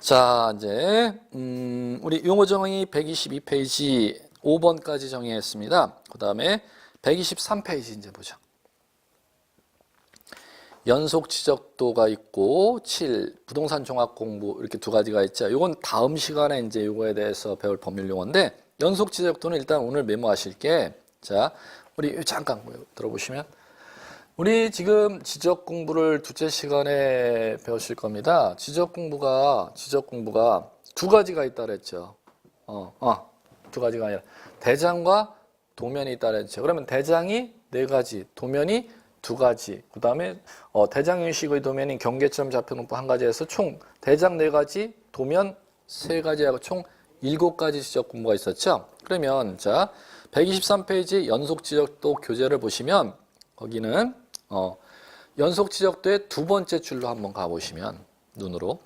자, 이제 우리 용어 정의 122페이지 5번까지 정의했습니다. 그 다음에 123페이지 이제 보죠. 연속 지적도가 있고 7 부동산 종합 공부 이렇게 두 가지가 있죠. 이건 다음 시간에 이제 이거에 대해서 배울 법률 용어인데, 연속 지적도는 일단 오늘 메모하실 게, 자, 우리 잠깐 들어보시면, 우리 지금 지적 공부를 둘째 시간에 배우실 겁니다. 지적 공부가 두 가지가 있다 그랬죠. 두 가지가 아니라 대장과 도면이 있다 그랬죠. 그러면 대장이 네 가지, 도면이 두 가지. 그 다음에 대장윤식의 도면인 경계점 좌표농법 한 가지에서 총 대장 네 가지, 도면 세 가지하고 총 7가지 지적 공부가 있었죠. 그러면 자 123페이지 연속 지적도 교재를 보시면 거기는 연속 지적도의 두 번째 줄로 한번 가보시면 눈으로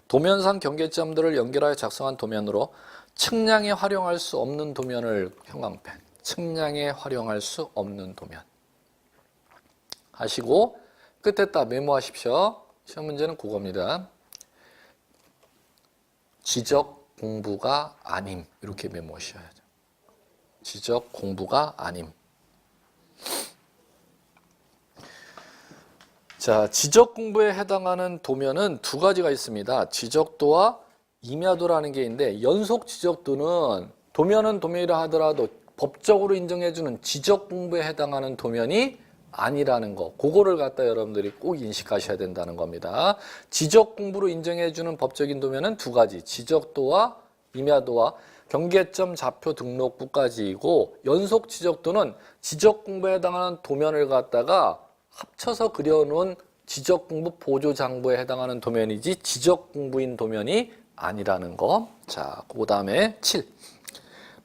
도면상 경계점들을 연결하여 작성한 도면으로 측량에 활용할 수 없는 도면을 형광펜, 측량에 활용할 수 없는 도면 하시고 끝에 딱 메모하십시오. 시험 문제는 그겁니다. 지적 공부가 아님, 이렇게 메모하셔야죠. 지적 공부가 아님. 자, 지적 공부에 해당하는 도면은 두 가지가 있습니다. 지적도와 임야도라는 게 있는데, 연속 지적도는 도면은 도면이라 하더라도 법적으로 인정해주는 지적 공부에 해당하는 도면이 아니라는 거, 그거를 갖다 여러분들이 꼭 인식하셔야 된다는 겁니다. 지적 공부로 인정해주는 법적인 도면은 두 가지, 지적도와 임야도와 경계점 좌표 등록부까지이고, 연속 지적도는 지적 공부에 해당하는 도면을 갖다가 합쳐서 그려놓은 지적 공부 보조 장부에 해당하는 도면이지 지적 공부인 도면이 아니라는 거. 자, 그 다음에 7.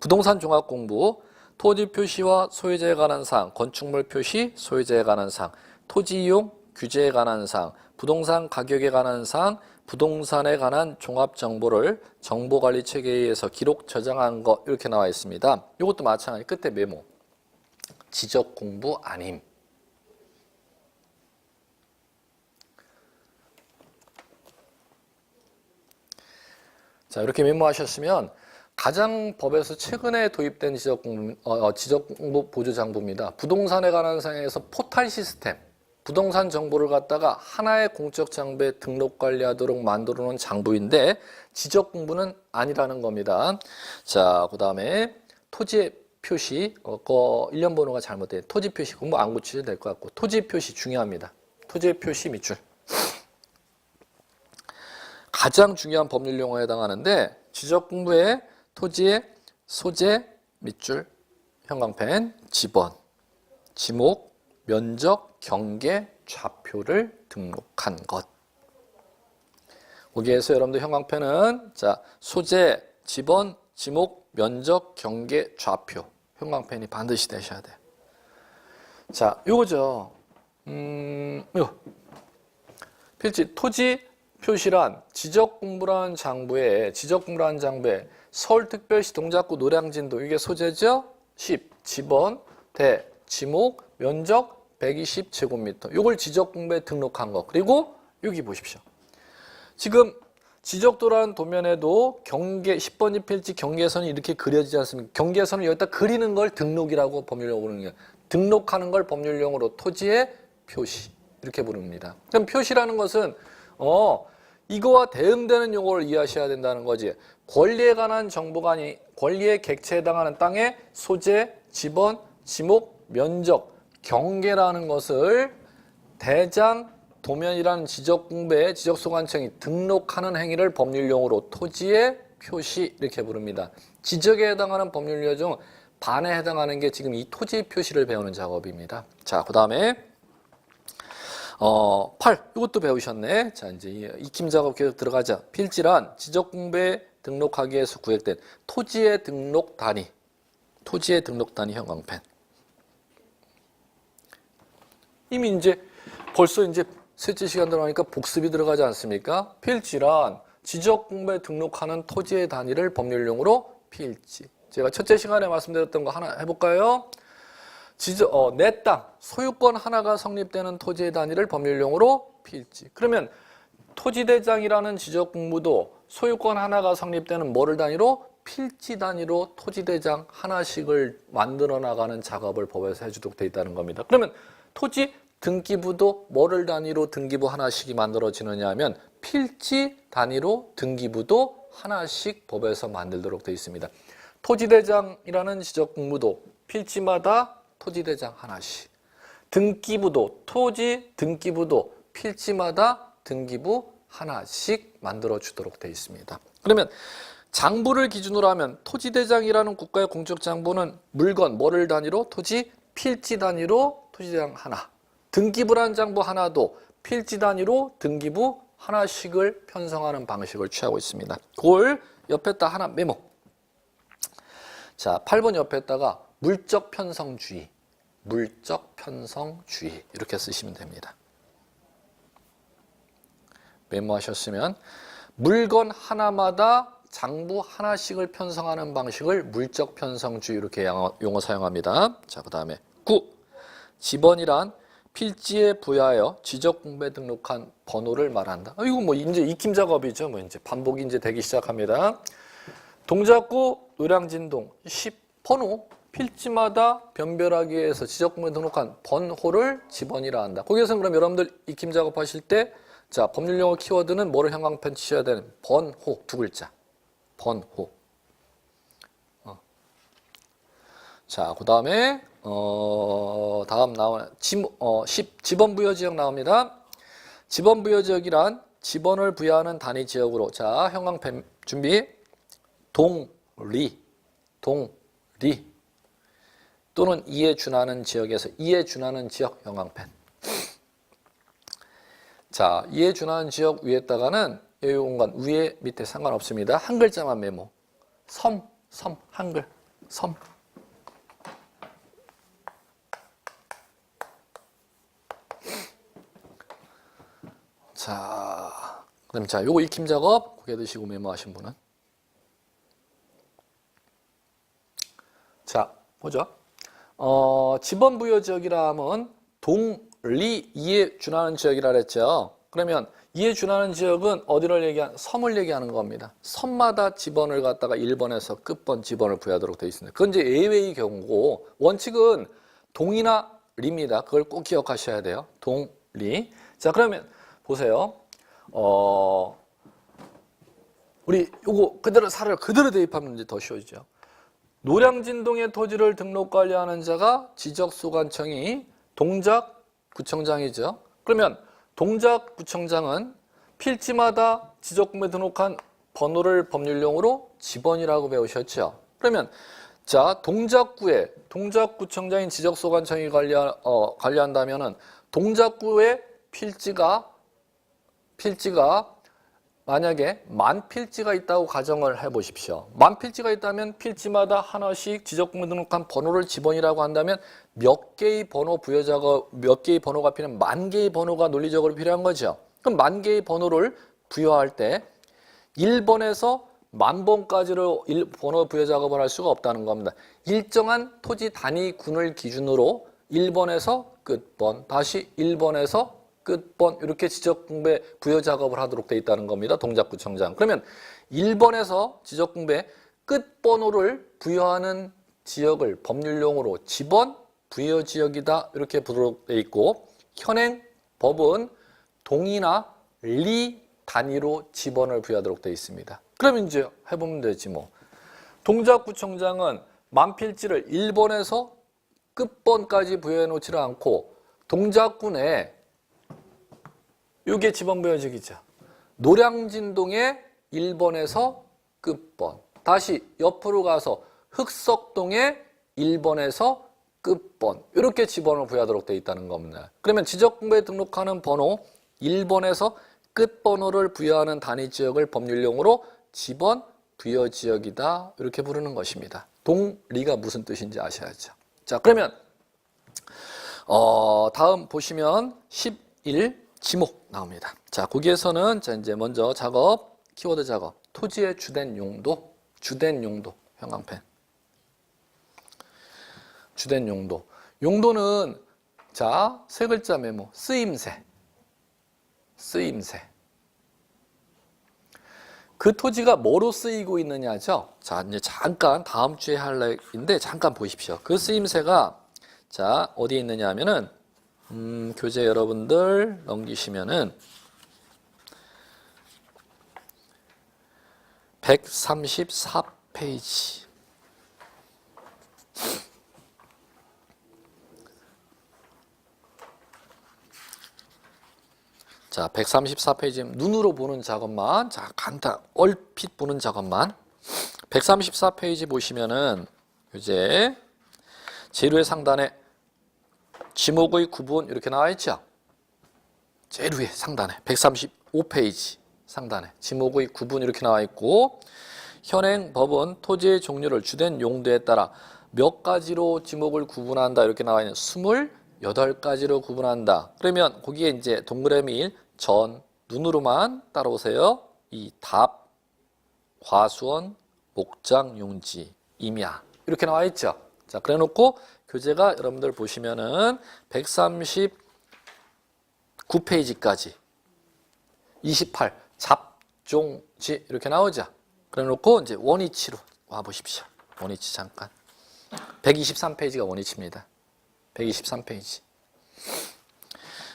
부동산 종합 공부. 토지 표시와 소유자에 관한 사항, 건축물 표시, 소유자에 관한 사항, 토지 이용 규제에 관한 사항, 부동산 가격에 관한 사항, 부동산에 관한 종합 정보를 정보관리 체계에 의해서 기록 저장한 거, 이렇게 나와 있습니다. 이것도 마찬가지 끝에 메모. 지적 공부 아님. 자, 이렇게 메모하셨으면 가장 법에서 최근에 도입된 지적공부 보조장부입니다. 부동산에 관한 사항에서 포탈 시스템, 부동산 정보를 갖다가 하나의 공적 장부에 등록 관리하도록 만들어 놓은 장부인데 지적공부는 아니라는 겁니다. 자, 그 다음에 토지의 표시, 1년 번호가 잘못된 토지 표시 공부 안 고치셔도 될 것 같고, 토지 표시 중요합니다. 토지의 표시 밑줄. 가장 중요한 법률 용어에 해당하는데, 지적 공부에 토지의 소재, 밑줄, 형광펜, 지번, 지목, 면적, 경계, 좌표를 등록한 것. 거기에서 여러분들 형광펜은 자 소재, 지번, 지목, 면적, 경계, 좌표. 형광펜이 반드시 되셔야 돼요. 자, 요거죠. 요. 필지 토지 표시란 지적공부라는 장부에 서울특별시 동작구 노량진도, 이게 소재죠. 10, 지번, 대, 지목, 면적 120제곱미터. 이걸 지적공부에 등록한 거. 그리고 여기 보십시오. 지금 지적도라는 도면에도 경계 10번지 필지 경계선이 이렇게 그려지지 않습니까? 경계선을 여기다 그리는 걸 등록이라고 법률용어로 부르는 거예요. 등록하는 걸 법률용어로 토지의 표시, 이렇게 부릅니다. 그럼 표시라는 것은 이거와 대응되는 용어를 이해하셔야 된다는 거지. 권리에 관한 정보가 아닌 권리의 객체에 해당하는 땅의 소재, 지번, 지목, 면적, 경계라는 것을 대장, 도면이라는 지적공부에 지적소관청이 등록하는 행위를 법률용어로 토지의 표시, 이렇게 부릅니다. 지적에 해당하는 법률용 중 반에 해당하는 게 지금 이 토지 표시를 배우는 작업입니다. 자, 그 다음에 8. 이것도 배우셨네. 자, 이제 익힘 작업 계속 들어가자. 필지란 지적 공부에 등록하기 위해서 구획된 토지의 등록 단위. 토지의 등록 단위 형광펜. 이미 이제 벌써 이제 셋째 시간 들어가니까 복습이 들어가지 않습니까? 필지란 지적 공부에 등록하는 토지의 단위를 법률용어로 필지. 제가 첫째 시간에 말씀드렸던 거 하나 해볼까요? 내 땅, 소유권 하나가 성립되는 토지의 단위를 법률용어로 필지. 그러면 토지대장이라는 지적공부도 소유권 하나가 성립되는 뭐를 단위로? 필지 단위로 토지대장 하나씩을 만들어 나가는 작업을 법에서 해주도록 되어 있다는 겁니다. 그러면 토지 등기부도 뭐를 단위로 등기부 하나씩이 만들어지느냐 하면 필지 단위로 등기부도 하나씩 법에서 만들도록 되어 있습니다. 토지대장이라는 지적공부도 필지마다 토지대장 하나씩, 등기부도 토지 등기부도 필지마다 등기부 하나씩 만들어 주도록 되어 있습니다. 그러면 장부를 기준으로 하면 토지대장이라는 국가의 공적 장부는 물건 뭐를 단위로? 토지 필지 단위로 토지대장 하나, 등기부라는 장부 하나도 필지 단위로 등기부 하나씩을 편성하는 방식을 취하고 있습니다. 그걸 옆에다 하나 메모. 자, 8번 옆에다가 물적 편성주의, 물적 편성주의 이렇게 쓰시면 됩니다. 메모하셨으면 물건 하나마다 장부 하나씩을 편성하는 방식을 물적 편성주의 이렇게 용어 사용합니다. 자, 그 다음에 9. 지번이란 필지에 부여하여 지적공부에 등록한 번호를 말한다. 이거 뭐 이제 익힘 작업이죠. 뭐 이제 반복이 이제 되기 시작합니다. 동작구 노량진동 10번호 필지마다 변별하기 위해서 지적공부에 등록한 번호를 지번이라 한다. 거기에서는 그럼 여러분들 익힘 작업하실 때 자, 법률용어 키워드는 뭐를 형광펜 치셔야 되는? 번호 두 글자. 번호. 자, 그 다음에 다음 나오는 지번부여지역 나옵니다. 지번부여지역이란 지번을 부여하는 단위 지역으로 자, 형광펜 준비. 동리 또는 이에 준하는 지역에서 이에 준하는 지역 형광펜. 자, 이에 준하는 지역 위에다가는 여기 공간 위에 밑에 상관없습니다. 한 글자만 메모. 섬 한글 섬. 자, 그럼 자, 요거 익힘 작업 고개 드시고 메모하신 분은 자, 보죠. 지번부여 지역이라 하면 동리 이에 준하는 지역이라 그랬죠. 그러면 이에 준하는 지역은 어디를 섬을 얘기하는 겁니다. 섬마다 지번을 갖다가 1번에서 끝번 지번을 부여하도록 되어 있습니다. 그건 이제 예외의 경우고 원칙은 동이나 리입니다. 그걸 꼭 기억하셔야 돼요. 동리. 자, 그러면 보세요. 우리 요거 그대로 사를 그대로 대입하면 이제 더 쉬워지죠. 노량진동의 토지를 등록 관리하는 자가 지적소관청이 동작구청장이죠. 그러면 동작구청장은 필지마다 지적공부에 등록한 번호를 법률용어로 지번이라고 배우셨죠. 그러면 자, 동작구청장인 지적소관청이 관리한다면은 동작구의 필지가 만약에 만 필지가 있다고 가정을 해보십시오. 만 필지가 있다면 필지마다 하나씩 지적공부에 등록한 번호를 지번이라고 한다면 몇 개의 번호 몇 개의 번호가 필요한 만 개의 번호가 논리적으로 필요한 거죠. 그럼 만 개의 번호를 부여할 때 1번에서 만 번까지로 번호 부여 작업을 할 수가 없다는 겁니다. 일정한 토지 단위군을 기준으로 1번에서 끝번, 다시 1번에서 끝번 이렇게 지적공부에 부여 작업을 하도록 되어 있다는 겁니다. 동작구청장. 그러면 1번에서 지적공부에 끝번호를 부여하는 지역을 법률용어로 지번 부여지역이다 이렇게 부르도록 되어 있고 현행 법은 동이나 리 단위로 지번을 부여하도록 되어 있습니다. 그럼 이제 해보면 되지 뭐. 동작구청장은 만필지를 1번에서 끝번까지 부여해 놓지를 않고 동작구 내에 이게 지번부여지역이죠. 노량진동의 1번에서 끝번. 다시 옆으로 가서 흑석동의 1번에서 끝번. 이렇게 지번을 부여하도록 되어 있다는 겁니다. 그러면 지적공부에 등록하는 번호 1번에서 끝번호를 부여하는 단위지역을 법률용어로 지번 부여지역이다. 이렇게 부르는 것입니다. 동리가 무슨 뜻인지 아셔야죠. 자, 그러면 다음 보시면 11 지목 나옵니다. 자, 거기에서는 자 이제 먼저 작업, 키워드 작업, 토지의 주된 용도 형광펜. 주된 용도. 용도는 자, 세 글자 메모. 쓰임새. 그 토지가 뭐로 쓰이고 있느냐죠. 자, 이제 잠깐 다음 주에 할 얘기인데 잠깐 보십시오. 그 쓰임새가 자, 어디에 있느냐 하면은 교재 여러분들 넘기시면은 134페이지. 자, 134페이지 눈으로 보는 작업만, 자, 간단 얼핏 보는 작업만. 134페이지 보시면은 이제 제일 위에 상단에 지목의 구분 이렇게 나와 있죠. 제일 위에 상단에 135페이지 상단에 지목의 구분 이렇게 나와 있고, 현행 법은 토지의 종류를 주된 용도에 따라 몇 가지로 지목을 구분한다 이렇게 나와 있는 28가지로 구분한다. 그러면 거기에 이제 동그라미 1, 전, 눈으로만 따라오세요. 이 답, 과수원, 목장, 용지, 임야 이렇게 나와 있죠. 자, 그래 놓고 교재가 여러분들 보시면은 139페이지까지 28 잡종지 이렇게 나오죠. 그래 놓고 이제 원위치로 와 보십시오. 원위치 잠깐. 123페이지가 원위치입니다. 123페이지.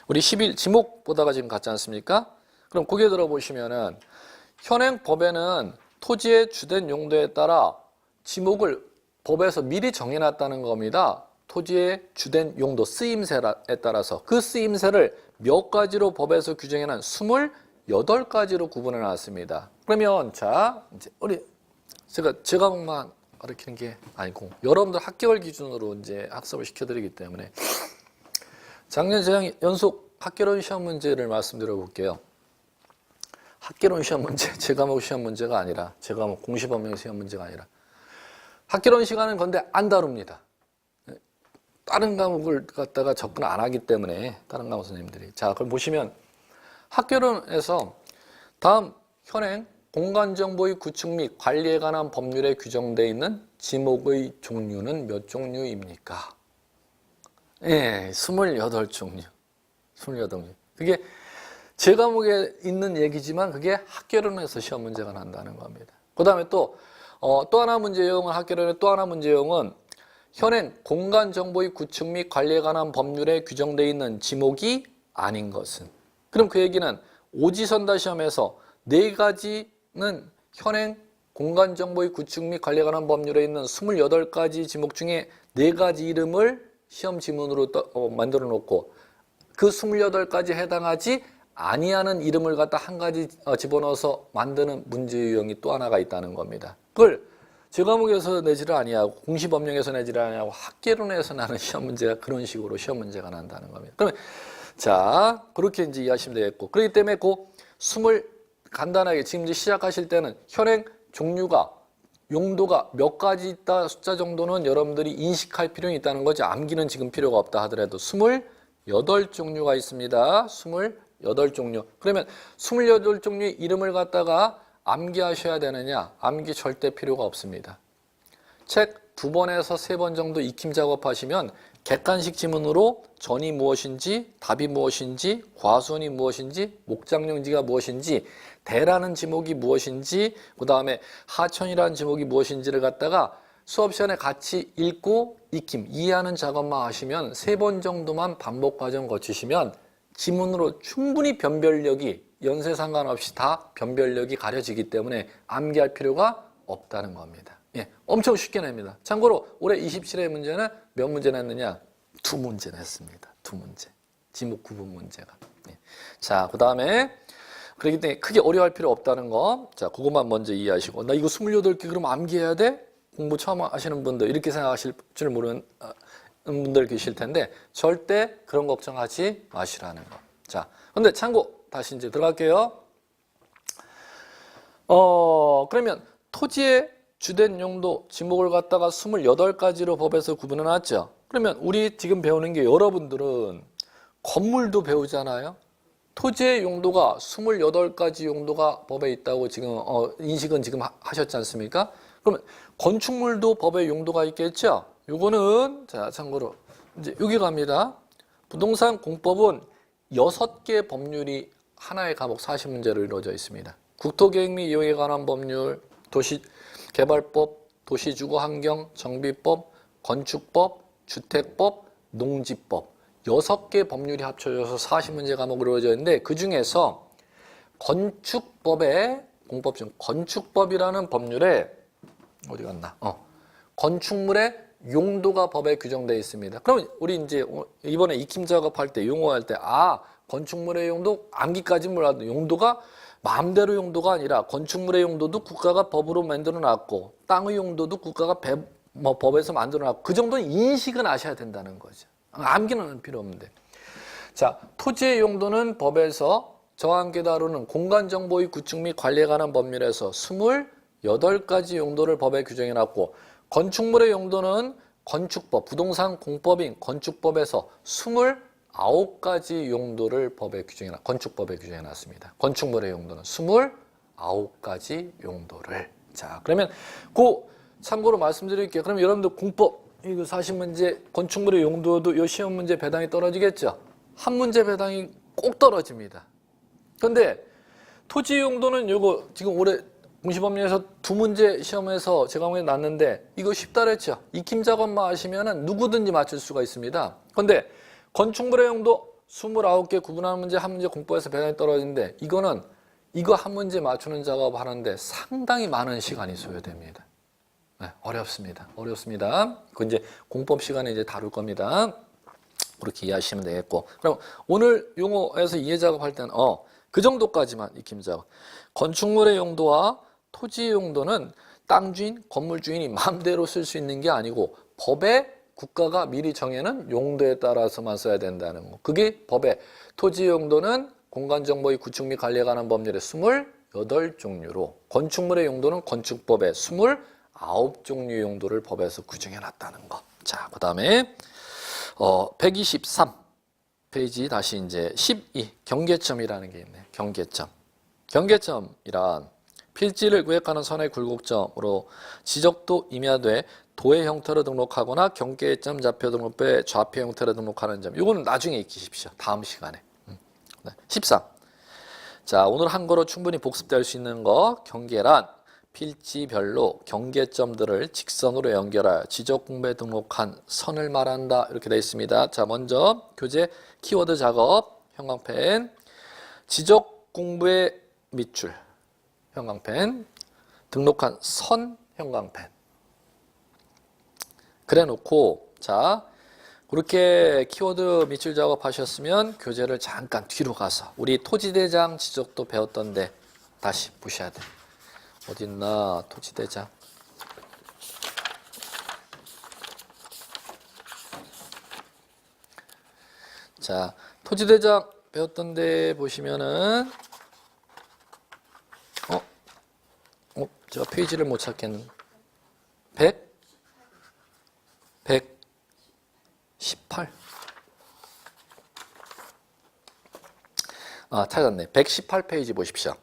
우리 11 지목 보다가 지금 갔지 않습니까? 그럼 거기에 들어보시면은 현행 법에는 토지의 주된 용도에 따라 지목을 법에서 미리 정해놨다는 겁니다. 토지의 주된 용도 쓰임새에 따라서 그 쓰임새를 몇 가지로 법에서 규정해놓은 28가지로 구분해놨습니다. 그러면 자 이제 우리 제 과목만 가르치는 게 아니고 여러분들 학개월 기준으로 이제 학습을 시켜드리기 때문에 작년 재학 연속 학개론 시험 문제를 말씀드려 볼게요. 학개론 시험 문제, 제 과목 시험 문제가 아니라 제 과목 공시법령 시험 문제가 아니라 학개론 시간은 근데 안 다룹니다. 다른 과목을 갖다가 접근 안 하기 때문에 다른 과목 선생님들이. 자, 그럼 보시면 학개론에서 다음 현행 공간정보의 구축 및 관리에 관한 법률에 규정되어 있는 지목의 종류는 몇 종류입니까? 예, 28종류. 28종류. 그게 제 과목에 있는 얘기지만 그게 학개론에서 시험 문제가 난다는 겁니다. 그 다음에 또 하나 문제용은 학개론의 또 하나 문제용은 현행 공간정보의 구축 및 관리에 관한 법률에 규정되어 있는 지목이 아닌 것은. 그럼 그 얘기는 오지선다 시험에서 4가지는 현행 공간정보의 구축 및 관리에 관한 법률에 있는 28가지 지목 중에 4가지 이름을 시험 지문으로 만들어 놓고 그 28가지 해당하지 아니하는 이름을 갖다 한 가지 집어넣어서 만드는 문제 유형이 또 하나가 있다는 겁니다. 그걸 제 과목에서 내지를 아니하고 공시법령에서 내지를 아니하고 학개론에서 나는 시험 문제가 그런 식으로 시험 문제가 난다는 겁니다. 그러면 자 그렇게 이제 이해하시면 되겠고, 그렇기 때문에 그 20 간단하게 지금 이제 시작하실 때는 현행 종류가 용도가 몇 가지 있다 숫자 정도는 여러분들이 인식할 필요는 있다는 거지 암기는 지금 필요가 없다 하더라도 28종류가 있습니다. 28종류. 그러면 28종류의 이름을 갖다가 암기하셔야 되느냐? 암기 절대 필요가 없습니다. 책 2번에서 3번 정도 익힘 작업하시면 객관식 지문으로 전이 무엇인지, 답이 무엇인지, 과수원이 무엇인지, 목장용지가 무엇인지, 대라는 지목이 무엇인지, 그 다음에 하천이라는 지목이 무엇인지를 갖다가 수업 시간에 같이 읽고 익힘, 이해하는 작업만 하시면 3번 정도만 반복 과정 거치시면 지문으로 충분히 변별력이 연세 상관없이 다 변별력이 가려지기 때문에 암기할 필요가 없다는 겁니다. 예, 엄청 쉽게 냅니다. 참고로 올해 27회 문제는 몇 문제 냈느냐? 2문제 냈습니다. 2문제. 지목 구분 문제가. 예. 자, 그 다음에 그렇기 때문에 크게 어려워할 필요 없다는 거. 자, 그것만 먼저 이해하시고. 나 이거 28개 그럼 암기해야 돼? 공부 처음 하시는 분들, 이렇게 생각하실 줄 모르는 분들 계실 텐데 절대 그런 걱정하지 마시라는 거. 자, 근데 참고 다시 이제 들어갈게요. 그러면 토지의 주된 용도 지목을 갖다가 28가지로 법에서 구분해 놨죠. 그러면 우리 지금 배우는 게 여러분들은 건물도 배우잖아요. 토지의 용도가 28가지 용도가 법에 있다고 지금 인식은 지금 하셨지 않습니까? 그러면 건축물도 법에 용도가 있겠죠. 요거는 자 참고로 이제 여기 갑니다. 부동산 공법은 6개 법률이 하나의 과목 40문제로 이루어져 있습니다. 국토계획 및 이용에 관한 법률, 도시개발법, 도시주거환경 정비법, 건축법, 주택법, 농지법 6개 법률이 합쳐져서 40문제 과목으로 이루어져 있는데 그 중에서 건축법의 공법 중 건축법이라는 법률에 어디 갔나? 건축물의 용도가 법에 규정되어 있습니다. 그럼 우리 이제 이번에 익힘 작업할 때 용어할 때 건축물의 용도 암기까지 몰라도 용도가 마음대로 용도가 아니라 건축물의 용도도 국가가 법으로 만들어 놨고 땅의 용도도 국가가 법에서 만들어 놨고 그 정도 인식은 아셔야 된다는 거죠. 암기는 필요 없는데. 자, 토지의 용도는 법에서 저와 함께 다루는 공간정보의 구축 및 관리에 관한 법률에서 28가지 용도를 법에 규정해 놨고 건축물의 용도는 건축법, 부동산 공법인 건축법에서 29가지 용도를 법에 규정해 건축법에 규정해 놨습니다. 건축물의 용도는 29가지 용도를. 자, 그러면 참고로 말씀드릴게요. 그럼 여러분들 공법 이거 40문제 건축물의 용도도 요 시험 문제 배당이 떨어지겠죠? 한 문제 배당이 꼭 떨어집니다. 근데 토지 용도는 요거 지금 올해 공시법률에서 2문제 시험에서 제 과목에 났는데 이거 쉽다 그랬죠? 익힘 작업만 하시면은 누구든지 맞출 수가 있습니다. 근데 건축물의 용도 29개 구분하는 문제 한 문제 공법에서 배당이 떨어지는데 이거 한 문제 맞추는 작업 하는데 상당히 많은 시간이 소요됩니다. 네, 어렵습니다. 그 이제 공법 시간에 이제 다룰 겁니다. 그렇게 이해하시면 되겠고. 그럼 오늘 용어에서 이해 작업할 때는 그 정도까지만 익힘 작업. 건축물의 용도와 토지 용도는 땅 주인, 건물 주인이 마음대로 쓸 수 있는 게 아니고 법에 국가가 미리 정해놓은 용도에 따라서만 써야 된다는 거. 그게 법의 토지 용도는 공간정보의 구축 및 관리에 관한 법률의 28종류로 건축물의 용도는 건축법의 29종류 용도를 법에서 규정해놨다는 거. 자, 그 다음에 123 페이지 다시 이제 12 경계점이라는 게 있네. 경계점이란 필지를 구획하는 선의 굴곡점으로 지적도 임야돼 도의 형태로 등록하거나 경계점 좌표 등록부에 좌표 형태로 등록하는 점. 이거는 나중에 익히십시오. 다음 시간에. 13. 자, 오늘 한 거로 충분히 복습될 수 있는 거. 경계란 필지별로 경계점들을 직선으로 연결하여 지적 공부에 등록한 선을 말한다. 이렇게 되어 있습니다. 자, 먼저 교재 키워드 작업 형광펜 지적 공부의 밑줄 형광펜 등록한 선 형광펜 그래 놓고 자 그렇게 키워드 밑줄 작업하셨으면 교재를 잠깐 뒤로 가서 우리 토지대장 지적도 배웠던데 다시 보셔야 돼. 어딨나 토지대장. 자, 토지대장 배웠던데 보시면은 제가 페이지를 못 찾겠는 118 찾았네. 118페이지 보십시오.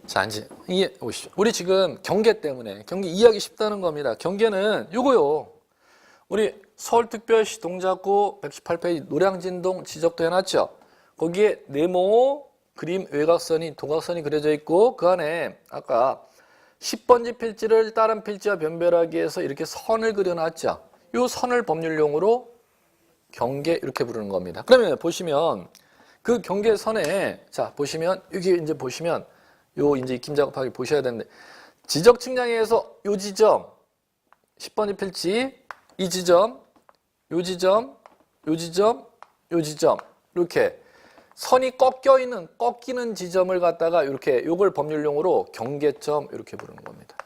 자, 이제 이해 오십시오. 우리 지금 경계 때문에 경계 이해하기 쉽다는 겁니다. 경계는 요거요. 우리 서울특별시 동작구 118페이지 노량진동 지적도 해놨죠. 거기에 네모 그림 외곽선이 도각선이 그려져 있고 그 안에 아까 10번지 필지를 다른 필지와 변별하기 위해서 이렇게 선을 그려놨죠. 이 선을 법률용어로 경계 이렇게 부르는 겁니다. 그러면 보시면 그 경계선에 자 보시면 여기 이제 보시면 요 이제 익힘 작업하기 보셔야 되는데 지적 측량에서 요 지점 10번지 필지 이 지점 요 지점 요 지점 요 지점 이렇게 선이 꺾이는 지점을 갖다가 이렇게 요걸 법률용어로 경계점 이렇게 부르는 겁니다.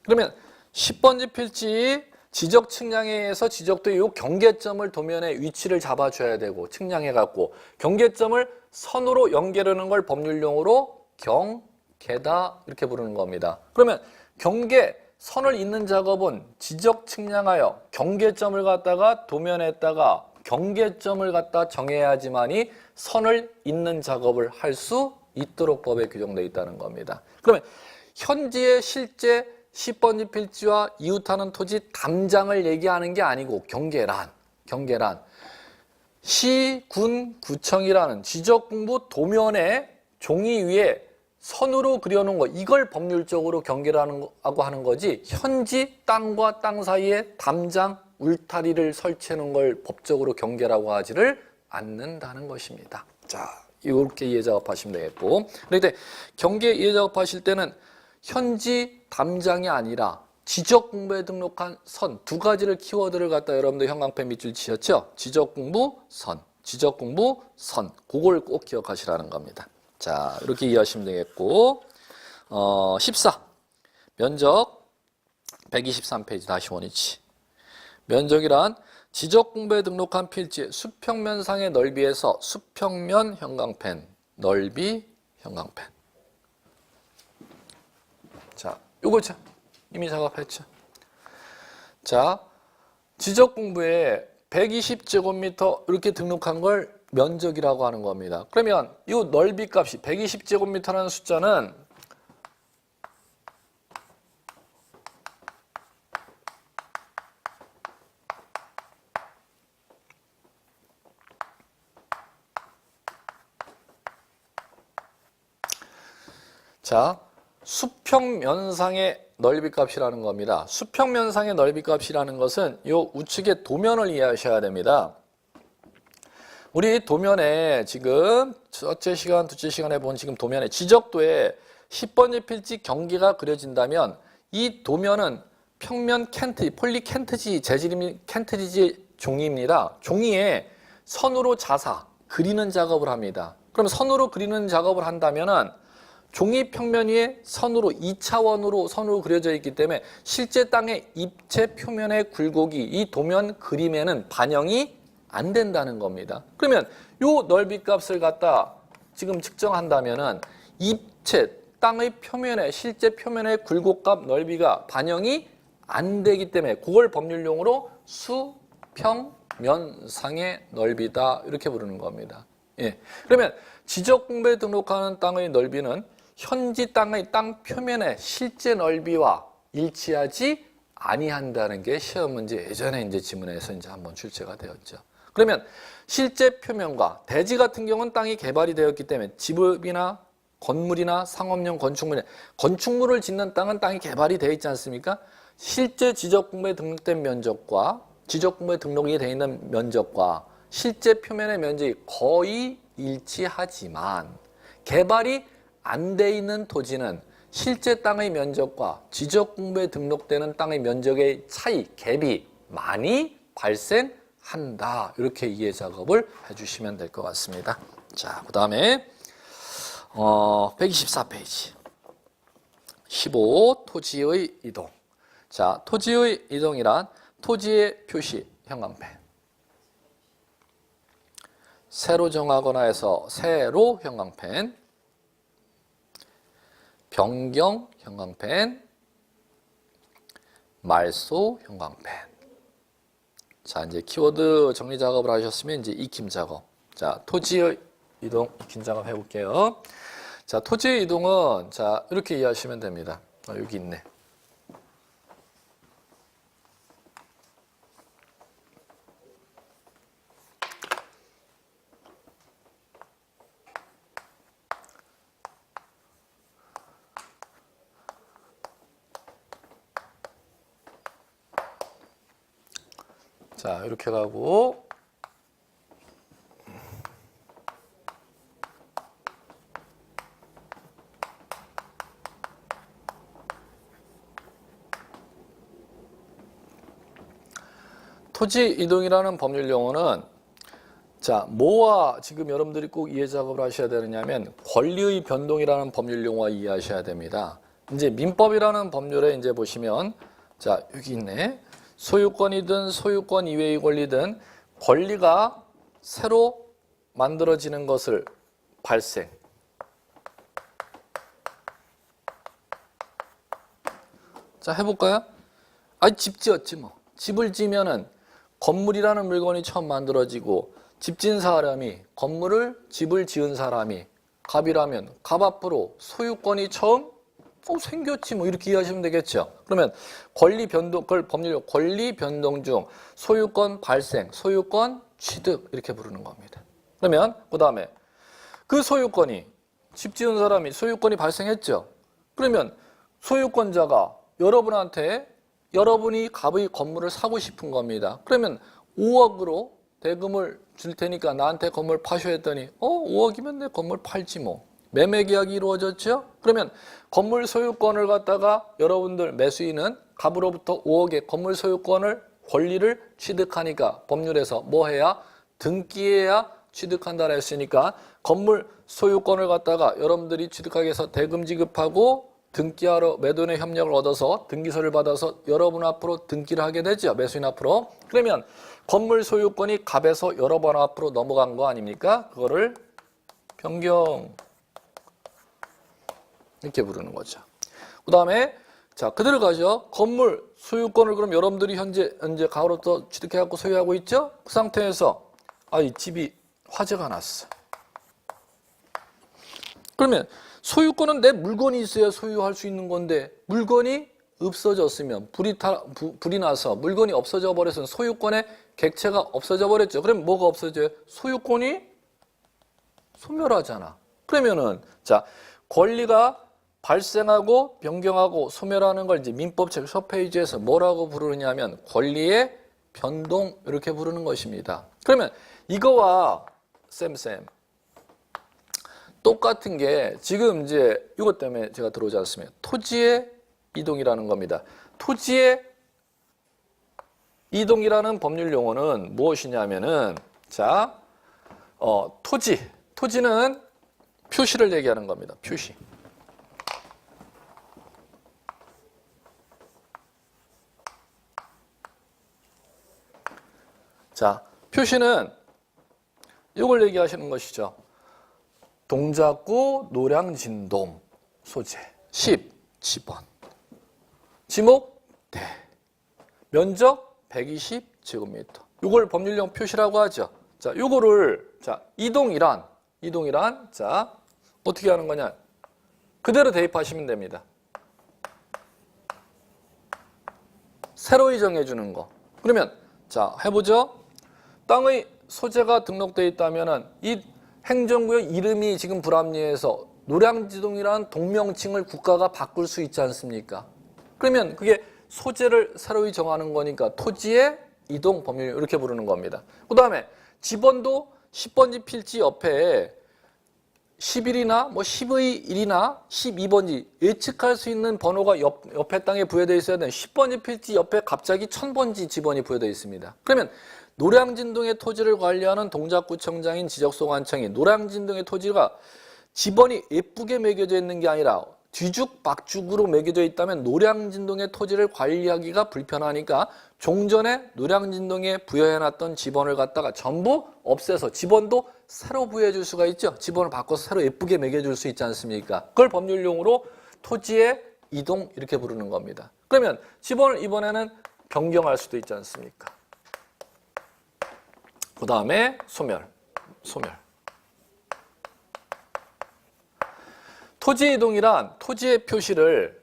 그러면 10번지 필지 지적 측량에 의해서 지적도의 요 경계점을 도면에 위치를 잡아줘야 되고 측량해갖고 경계점을 선으로 연결하는 걸 법률용어로 경계다 이렇게 부르는 겁니다. 그러면 경계 선을 잇는 작업은 지적 측량하여 경계점을 갖다가 도면에다가 경계점을 갖다 정해야지만이 선을 잇는 작업을 할 수 있도록 법에 규정되어 있다는 겁니다. 그러면 현지의 실제 10번지 필지와 이웃하는 토지 담장을 얘기하는 게 아니고 경계란 시, 군, 구청이라는 지적공부 도면에 종이 위에 선으로 그려놓은 거, 이걸 법률적으로 경계를 하고 하는 거지, 현지 땅과 땅 사이에 담장, 울타리를 설치하는 걸 법적으로 경계라고 하지를 않는다는 것입니다. 자, 이렇게 이해작업하시면 되겠고, 그런데 경계 이해작업하실 때는 현지 담장이 아니라 지적공부에 등록한 선 두 가지를 키워드를 갖다 여러분들 형광펜 밑줄 치셨죠? 지적공부 선, 지적공부 선, 그걸 꼭 기억하시라는 겁니다. 자, 이렇게 이해하시면 되겠고, 14 면적 123페이지 다시 원위치. 면적이란 지적공부에 등록한 필지의 수평면상의 넓이에서 수평면 형광펜, 넓이 형광펜. 자, 요거죠. 이미 작업했죠. 자, 지적공부에 120제곱미터 이렇게 등록한 걸 면적이라고 하는 겁니다. 그러면 이 넓이 값이 120제곱미터라는 숫자는 자, 수평면상의 넓이 값이라는 겁니다. 수평면상의 넓이 값이라는 것은 이 우측의 도면을 이해하셔야 됩니다. 우리 도면에 지금 첫째 시간, 둘째 시간에 본 지금 도면에 지적도에 10번째 필지 경계가 그려진다면 이 도면은 평면 폴리켄트지 재질이 켄트지 종이입니다. 종이에 선으로 자사, 그리는 작업을 합니다. 그럼 선으로 그리는 작업을 한다면은 종이 평면 위에 선으로 2차원으로 선으로 그려져 있기 때문에 실제 땅의 입체 표면의 굴곡이 이 도면 그림에는 반영이 안 된다는 겁니다. 그러면 요 넓이 값을 갖다 지금 측정한다면은 입체 땅의 표면에 실제 표면의 굴곡값 넓이가 반영이 안 되기 때문에 그걸 법률용어로 수평면상의 넓이다 이렇게 부르는 겁니다. 예. 그러면 지적공부에 등록하는 땅의 넓이는 현지 땅의 땅 표면의 실제 넓이와 일치하지 아니한다는 게 시험 문제 예전에 이제 지문에서 이제 한번 출제가 되었죠. 그러면 실제 표면과 대지 같은 경우는 땅이 개발이 되었기 때문에 집이나 건물이나 상업용 건축물을 짓는 땅은 땅이 개발이 되어 있지 않습니까? 실제 지적공부에 등록된 면적과 지적공부에 등록이 되어 있는 면적과 실제 표면의 면적이 거의 일치하지만 개발이 안 돼 있는 토지는 실제 땅의 면적과 지적공부에 등록되는 땅의 면적의 차이, 갭이 많이 발생한다. 이렇게 이해 작업을 해주시면 될 것 같습니다. 자, 그 다음에 124페이지 15 토지의 이동. 자, 토지의 이동이란 토지의 표시 형광펜. 세로 정하거나 해서 세로 형광펜, 변경 형광펜, 말소 형광펜. 자, 이제 키워드 정리 작업을 하셨으면 이제 익힘 작업. 자, 토지의 이동 익힘 작업 해볼게요. 자, 토지의 이동은 자, 이렇게 이해하시면 됩니다. 여기 있네. 자, 이렇게 가고 토지 이동이라는 법률 용어는 자, 뭐와 지금 여러분들이 꼭 이해 작업을 하셔야 되느냐면 권리의 변동이라는 법률 용어와 이해하셔야 됩니다. 이제 민법이라는 법률에 이제 보시면 자, 여기 있네. 소유권이든 소유권 이외의 권리든 권리가 새로 만들어지는 것을 발생. 자, 해볼까요? 집 지었지 뭐. 집을 지면은 건물이라는 물건이 처음 만들어지고 집 지은 사람이 건물을 집을 지은 사람이 갑이라면 갑 앞으로 소유권이 처음 생겼지 뭐 이렇게 이해하시면 되겠죠. 그러면 권리 변동, 그걸 법률 권리 변동 중 소유권 발생, 소유권 취득 이렇게 부르는 겁니다. 그러면 그 다음에 그 소유권이 집 지은 사람이 소유권이 발생했죠. 그러면 소유권자가 여러분한테 여러분이 갑의 건물을 사고 싶은 겁니다. 그러면 5억으로 대금을 줄 테니까 나한테 건물 파셔 했더니 5억이면 내 건물 팔지 뭐. 매매 계약이 이루어졌죠. 그러면 건물 소유권을 갖다가 여러분들 매수인은 갑으로부터 5억의 건물 소유권을 권리를 취득하니까 법률에서 뭐 해야? 등기해야 취득한다 했으니까 건물 소유권을 갖다가 여러분들이 취득하기 위해서 대금 지급하고 등기하러 매도인의 협력을 얻어서 등기서를 받아서 여러분 앞으로 등기를 하게 되죠. 매수인 앞으로. 그러면 건물 소유권이 갑에서 여러분 앞으로 넘어간 거 아닙니까? 그거를 변경 이렇게 부르는 거죠. 그 다음에 자 그대로 가죠. 건물 소유권을 그럼 여러분들이 현재 갑으로부터 취득해갖고 소유하고 있죠. 그 상태에서 이 집이 화재가 났어. 그러면 소유권은 내 물건이 있어야 소유할 수 있는 건데 물건이 없어졌으면 불이 나서 물건이 없어져 버려서 소유권의 객체가 없어져 버렸죠. 그럼 뭐가 없어져요? 소유권이 소멸하잖아. 그러면은 자 권리가 발생하고 변경하고 소멸하는 걸 이제 민법책 첫 페이지에서 뭐라고 부르느냐면 권리의 변동 이렇게 부르는 것입니다. 그러면 이거와 쌤 똑같은 게 지금 이제 이것 때문에 제가 들어오지 않습니까? 토지의 이동이라는 겁니다. 토지의 이동이라는 법률 용어는 무엇이냐면은 자, 토지는 표시를 얘기하는 겁니다. 표시. 자, 표시는 이걸 얘기하시는 것이죠. 동작구 노량진동 소재 10 지번 지목 대 면적 120제곱미터 이걸 법률용 표시라고 하죠. 자, 요거를 자 이동이란 자 어떻게 하는 거냐? 그대로 대입하시면 됩니다. 새로이 정해주는 거. 그러면 자 해보죠. 땅의 소재가 등록되어 있다면은 이 행정구역 이름이 지금 불합리해서 노량진동이라는 동명칭을 국가가 바꿀 수 있지 않습니까? 그러면 그게 소재를 새로이 정하는 거니까 토지의 이동 법률 이렇게 부르는 겁니다. 그 다음에 지번도 10번지 필지 옆에 10일이나 뭐 10의 1이나 12번지 예측할 수 있는 번호가 옆에 땅에 부여되어 있어야 되는 10번지 필지 옆에 갑자기 1000번지 지번이 부여되어 있습니다. 그러면 노량진동의 토지를 관리하는 동작구청장인 지적소관청이 노량진동의 토지가 지번이 예쁘게 매겨져 있는 게 아니라 뒤죽박죽으로 매겨져 있다면 노량진동의 토지를 관리하기가 불편하니까 종전에 노량진동에 부여해놨던 지번을 갖다가 전부 없애서 지번도 새로 부여해 줄 수가 있죠. 지번을 바꿔서 새로 예쁘게 매겨줄 수 있지 않습니까? 그걸 법률용어로 토지의 이동 이렇게 부르는 겁니다. 그러면 지번을 이번에는 변경할 수도 있지 않습니까? 그 다음에 소멸. 토지 이동이란 토지의 표시를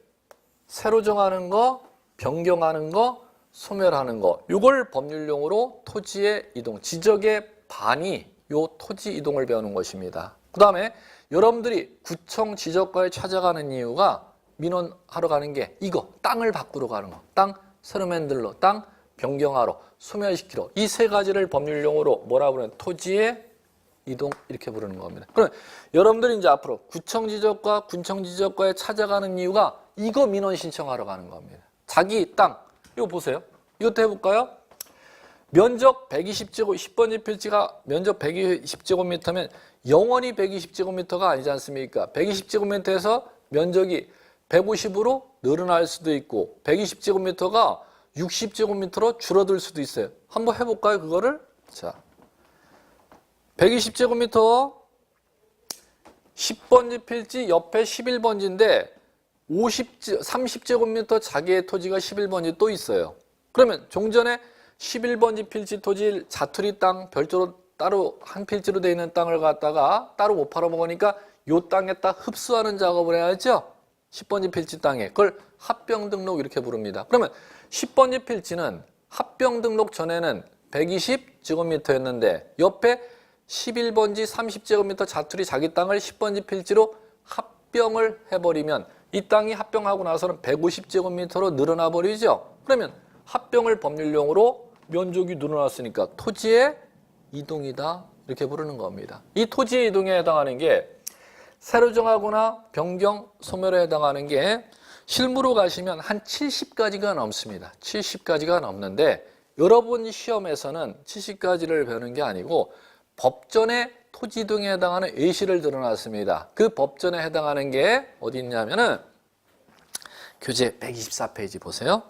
새로 정하는 거, 변경하는 거, 소멸하는 거. 이걸 법률용어로 토지의 이동, 지적의 반이 요 토지 이동을 배우는 것입니다. 그 다음에 여러분들이 구청 지적과에 찾아가는 이유가 민원하러 가는 게 이거, 땅을 바꾸러 가는 거. 땅 새로 만들러, 땅 변경하러, 소멸시키러. 이 세 가지를 법률용어로 뭐라 부르는 토지의 이동 이렇게 부르는 겁니다. 그럼 여러분들이 이제 앞으로 구청지적과 군청지적과에 찾아가는 이유가 이거 민원 신청하러 가는 겁니다. 자기 땅 이거 보세요. 이것도 해볼까요? 면적 120제곱 10번지 필지가 면적 120제곱미터면 영원히 120제곱미터가 아니지 않습니까? 120제곱미터에서 면적이 150으로 늘어날 수도 있고 120제곱미터가 60제곱미터로 줄어들 수도 있어요. 한번 해볼까요? 그거를 자 120제곱미터 10번지 필지 옆에 11번지인데 30제곱미터 자기의 토지가 11번지 또 있어요. 그러면 종전에 11번지 필지 토지 자투리 땅 별도로 따로 한 필지로 되어 있는 땅을 갖다가 따로 못 팔아먹으니까 요 땅에다 흡수하는 작업을 해야죠. 10번지 필지 땅에. 그걸 합병 등록 이렇게 부릅니다. 그러면 10번지 필지는 합병 등록 전에는 120제곱미터였는데 옆에 11번지 30제곱미터 자투리 자기 땅을 10번지 필지로 합병을 해버리면 이 땅이 합병하고 나서는 150제곱미터로 늘어나 버리죠. 그러면 합병을 법률용어로 면적이 늘어났으니까 토지의 이동이다 이렇게 부르는 겁니다. 이 토지의 이동에 해당하는 게 새로 정하거나 변경, 소멸에 해당하는 게 실무로 가시면 한 70가지가 넘습니다. 70가지가 넘는데 여러분 시험에서는 70가지를 배우는 게 아니고 법전의 토지 이동에 해당하는 예시를 들어놨습니다. 그 법전에 해당하는 게 어디 있냐면은 교재 124페이지 보세요.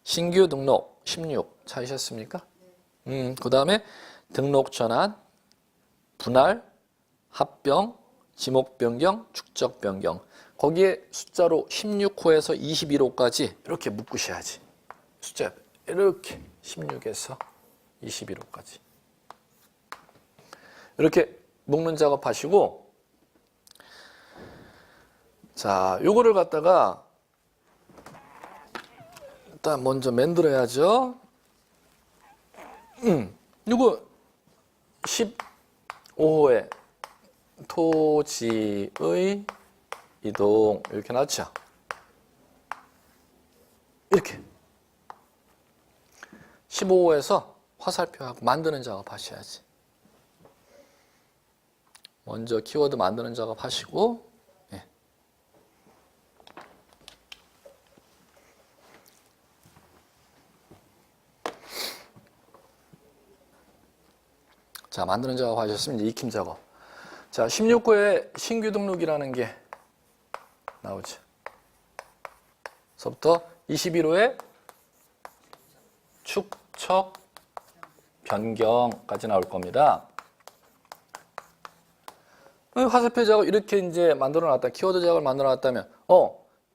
신규 등록 16 찾으셨습니까? 그 다음에 등록 전환, 분할, 합병, 지목 변경, 축적 변경. 거기에 숫자로 16호에서 21호까지 이렇게 묶으셔야지. 숫자 이렇게 16에서 21호까지. 이렇게 묶는 작업하시고 자, 요거를 갖다가 일단 먼저 만들어야죠. 요거 15호에 토지의 이동 이렇게 놨죠. 이렇게 15호에서 화살표하고 만드는 작업 하셔야지. 먼저 키워드 만드는 작업 하시고 예. 자, 만드는 작업 하셨으면 이제 익힘 작업. 자, 16호에 신규 등록이라는 게 나오죠. 서부터 21호에 축척 변경까지 나올 겁니다. 화살표 작업 이렇게 이제 만들어 놨다. 키워드 작업을 만들어 놨다면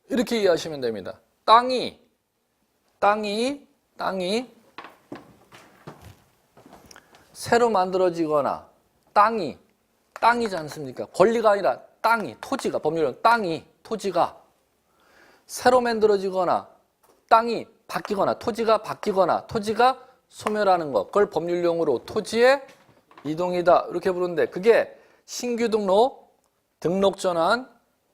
이렇게 이해하시면 됩니다. 땅이 새로 만들어지거나 땅이지 않습니까? 권리가 아니라 토지가 법률은 토지가 새로 만들어지거나 땅이 바뀌거나 토지가 바뀌거나 토지가 소멸하는 것, 그걸 법률용어로 토지의 이동이다 이렇게 부르는데 그게 신규 등록, 등록 전환,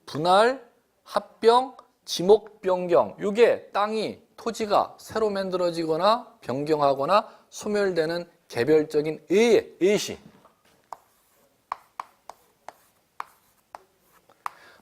분할, 합병, 지목 변경. 이게 땅이 토지가 새로 만들어지거나 변경하거나 소멸되는 개별적인 예시.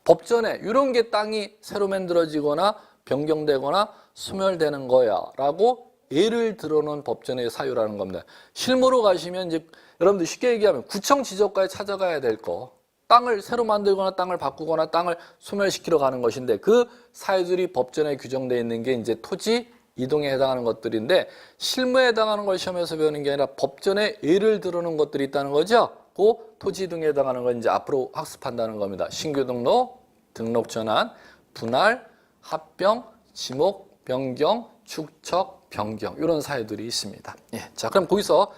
법전에 이런 게 땅이 새로 만들어지거나 변경되거나 소멸되는 거야 라고 예를 들어놓은 법전의 사유라는 겁니다. 실무로 가시면 이제 여러분들 쉽게 얘기하면 구청 지적과에 찾아가야 될 거, 땅을 새로 만들거나 땅을 바꾸거나 땅을 소멸시키러 가는 것인데 그 사유들이 법전에 규정되어 있는 게 이제 토지 이동에 해당하는 것들인데 실무에 해당하는 걸 시험에서 배우는 게 아니라 법전에 예를 들어놓은 것들이 있다는 거죠. 그 토지 이동에 해당하는 건 이제 앞으로 학습한다는 겁니다. 신규 등록, 등록 전환, 분할, 합병, 지목, 변경, 축척, 변경 이런 사유들이 있습니다. 예, 자, 그럼 거기서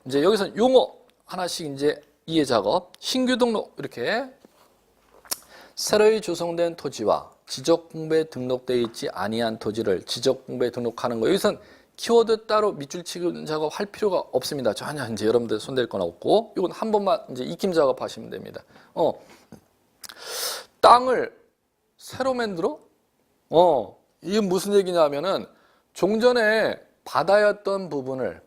이제 여기서 용어 하나씩 이제 이해 작업. 신규 등록 이렇게 새로이 조성된 토지와 지적공부에 등록되어 있지 아니한 토지를 지적공부에 등록하는 거. 여기선 키워드 따로 밑줄 치는 작업 할 필요가 없습니다. 전혀 이제 여러분들 손댈 건 없고 이건 한 번만 이제 익힘 작업 하시면 됩니다. 땅을 새로 만들어? 이게 무슨 얘기냐면은 종전에 바다였던 부분을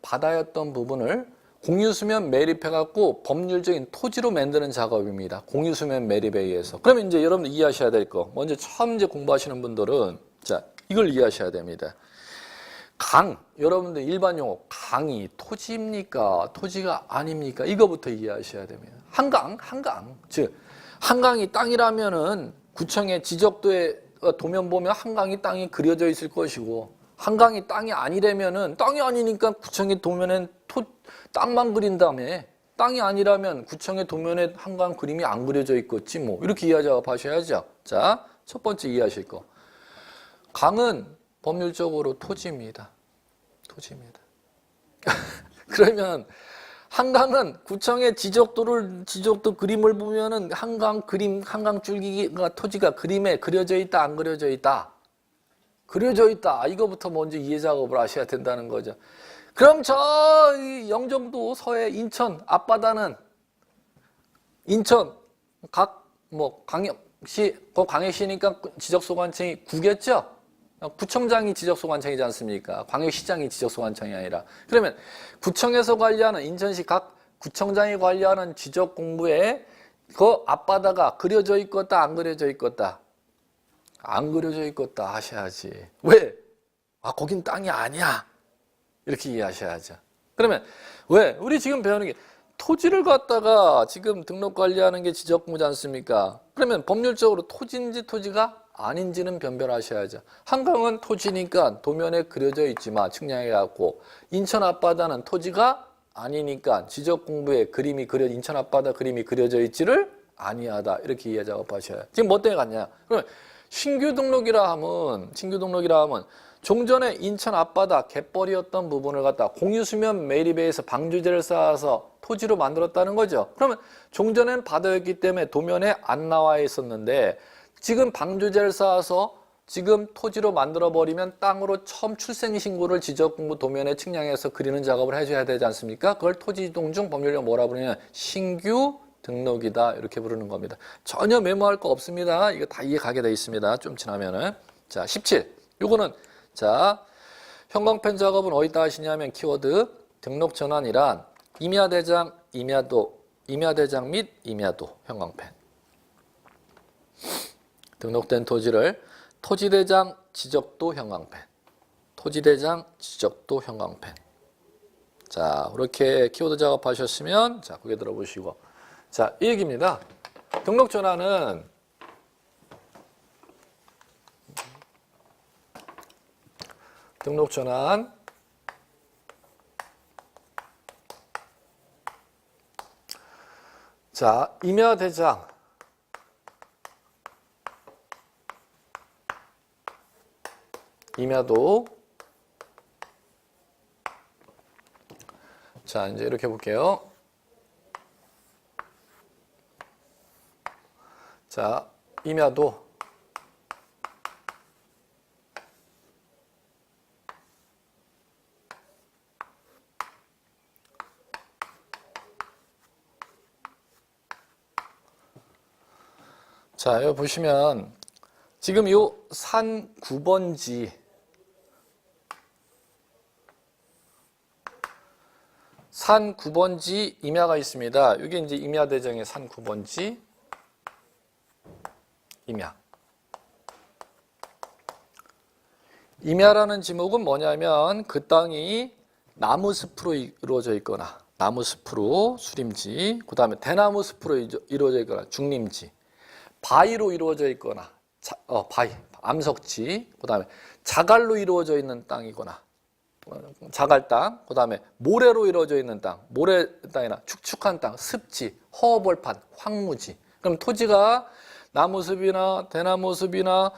공유수면 매립해갖고 법률적인 토지로 만드는 작업입니다. 공유수면 매립에 의해서. 그러면 이제 여러분들 이해하셔야 될 거. 먼저 처음 이제 공부하시는 분들은 자, 이걸 이해하셔야 됩니다. 여러분들 일반 용어, 강이 토지입니까? 토지가 아닙니까? 이거부터 이해하셔야 됩니다. 한강. 즉, 한강이 땅이라면은 구청의 지적도에 도면 보면 한강이 땅이 그려져 있을 것이고, 한강이 땅이 아니라면은 땅이 아니니까 구청의 도면엔 땅만 그린 다음에 땅이 아니라면 구청의 도면에 한강 그림이 안 그려져 있겠지 뭐 이렇게 이해하셔야죠. 자, 첫 번째 이해하실 거. 강은 법률적으로 토지입니다. 그러면 한강은 구청의 지적도 그림을 보면은 한강 줄기가 토지가 그림에 그려져 있다 안 그려져 있다? 그려져 있다. 이거부터 먼저 이해 작업을 하셔야 된다는 거죠. 그럼 저 영종도 서해 인천 앞바다는 인천 광역시, 광역시니까 지적소관청이 구겠죠? 구청장이 지적소관청이지 않습니까? 광역시장이 지적소관청이 아니라. 그러면 구청에서 관리하는 인천시 각 구청장이 관리하는 지적공부에 그 앞바다가 그려져 있겠다, 안 그려져 있겠다? 안 그려져 있겠다 하셔야지. 왜? 거긴 땅이 아니야. 이렇게 이해하셔야죠. 그러면 왜? 우리 지금 배우는 게 토지를 갖다가 지금 등록 관리하는 게 지적공부지 않습니까? 그러면 법률적으로 토지인지 토지가 아닌지는 변별하셔야죠. 한강은 토지니까 도면에 그려져 있지만 측량해갖고 인천 앞바다는 토지가 아니니까 지적공부에 인천 앞바다 그림이 그려져 있지를 아니하다. 이렇게 이해 작업하셔야. 지금 뭐 때문에 갔냐? 그러면 신규 등록이라 하면 종전에 인천 앞바다 갯벌이었던 부분을 갖다 공유수면 매립에서 방주제를 쌓아서 토지로 만들었다는 거죠. 그러면 종전엔 바다였기 때문에 도면에 안 나와 있었는데 지금 방주제를 쌓아서 지금 토지로 만들어버리면 땅으로 처음 출생신고를 지적공부 도면에 측량해서 그리는 작업을 해줘야 되지 않습니까? 그걸 토지이동 중 법률용 뭐라 부르냐면 신규 등록이다. 이렇게 부르는 겁니다. 전혀 메모할 거 없습니다. 이거 다 이해 가게 돼 있습니다. 좀 지나면은. 자, 17. 요거는 자, 형광펜 작업은 어디다 하시냐면 키워드 등록 전환이란 임야대장, 임야대장 및 임야도 형광펜. 등록된 토지를 토지대장 지적도 형광펜. 토지대장 지적도 형광펜. 자, 이렇게 키워드 작업하셨으면 자, 고개 들어보시고 자, 이 얘기입니다. 등록 전환은 등록 전환 자, 임야대장 임야도 자, 이제 이렇게 볼게요. 자, 임야도 자, 여기 보시면 지금 요 산 9번지 산 9번지 임야가 있습니다. 이게 이제 임야대장의 산 9번지 임야. 임야라는 지목은 뭐냐면 그 땅이 나무숲으로 이루어져 있거나 나무숲으로 수림지, 그 다음에 대나무숲으로 이루어져 있거나 중림지, 바위로 이루어져 있거나 바위, 암석지, 그 다음에 자갈로 이루어져 있는 땅이거나 자갈 땅, 그 다음에 모래로 이루어져 있는 땅, 모래 땅이나 축축한 땅, 습지, 허허벌판, 황무지. 그럼 토지가 나무숲이나 대나무숲이나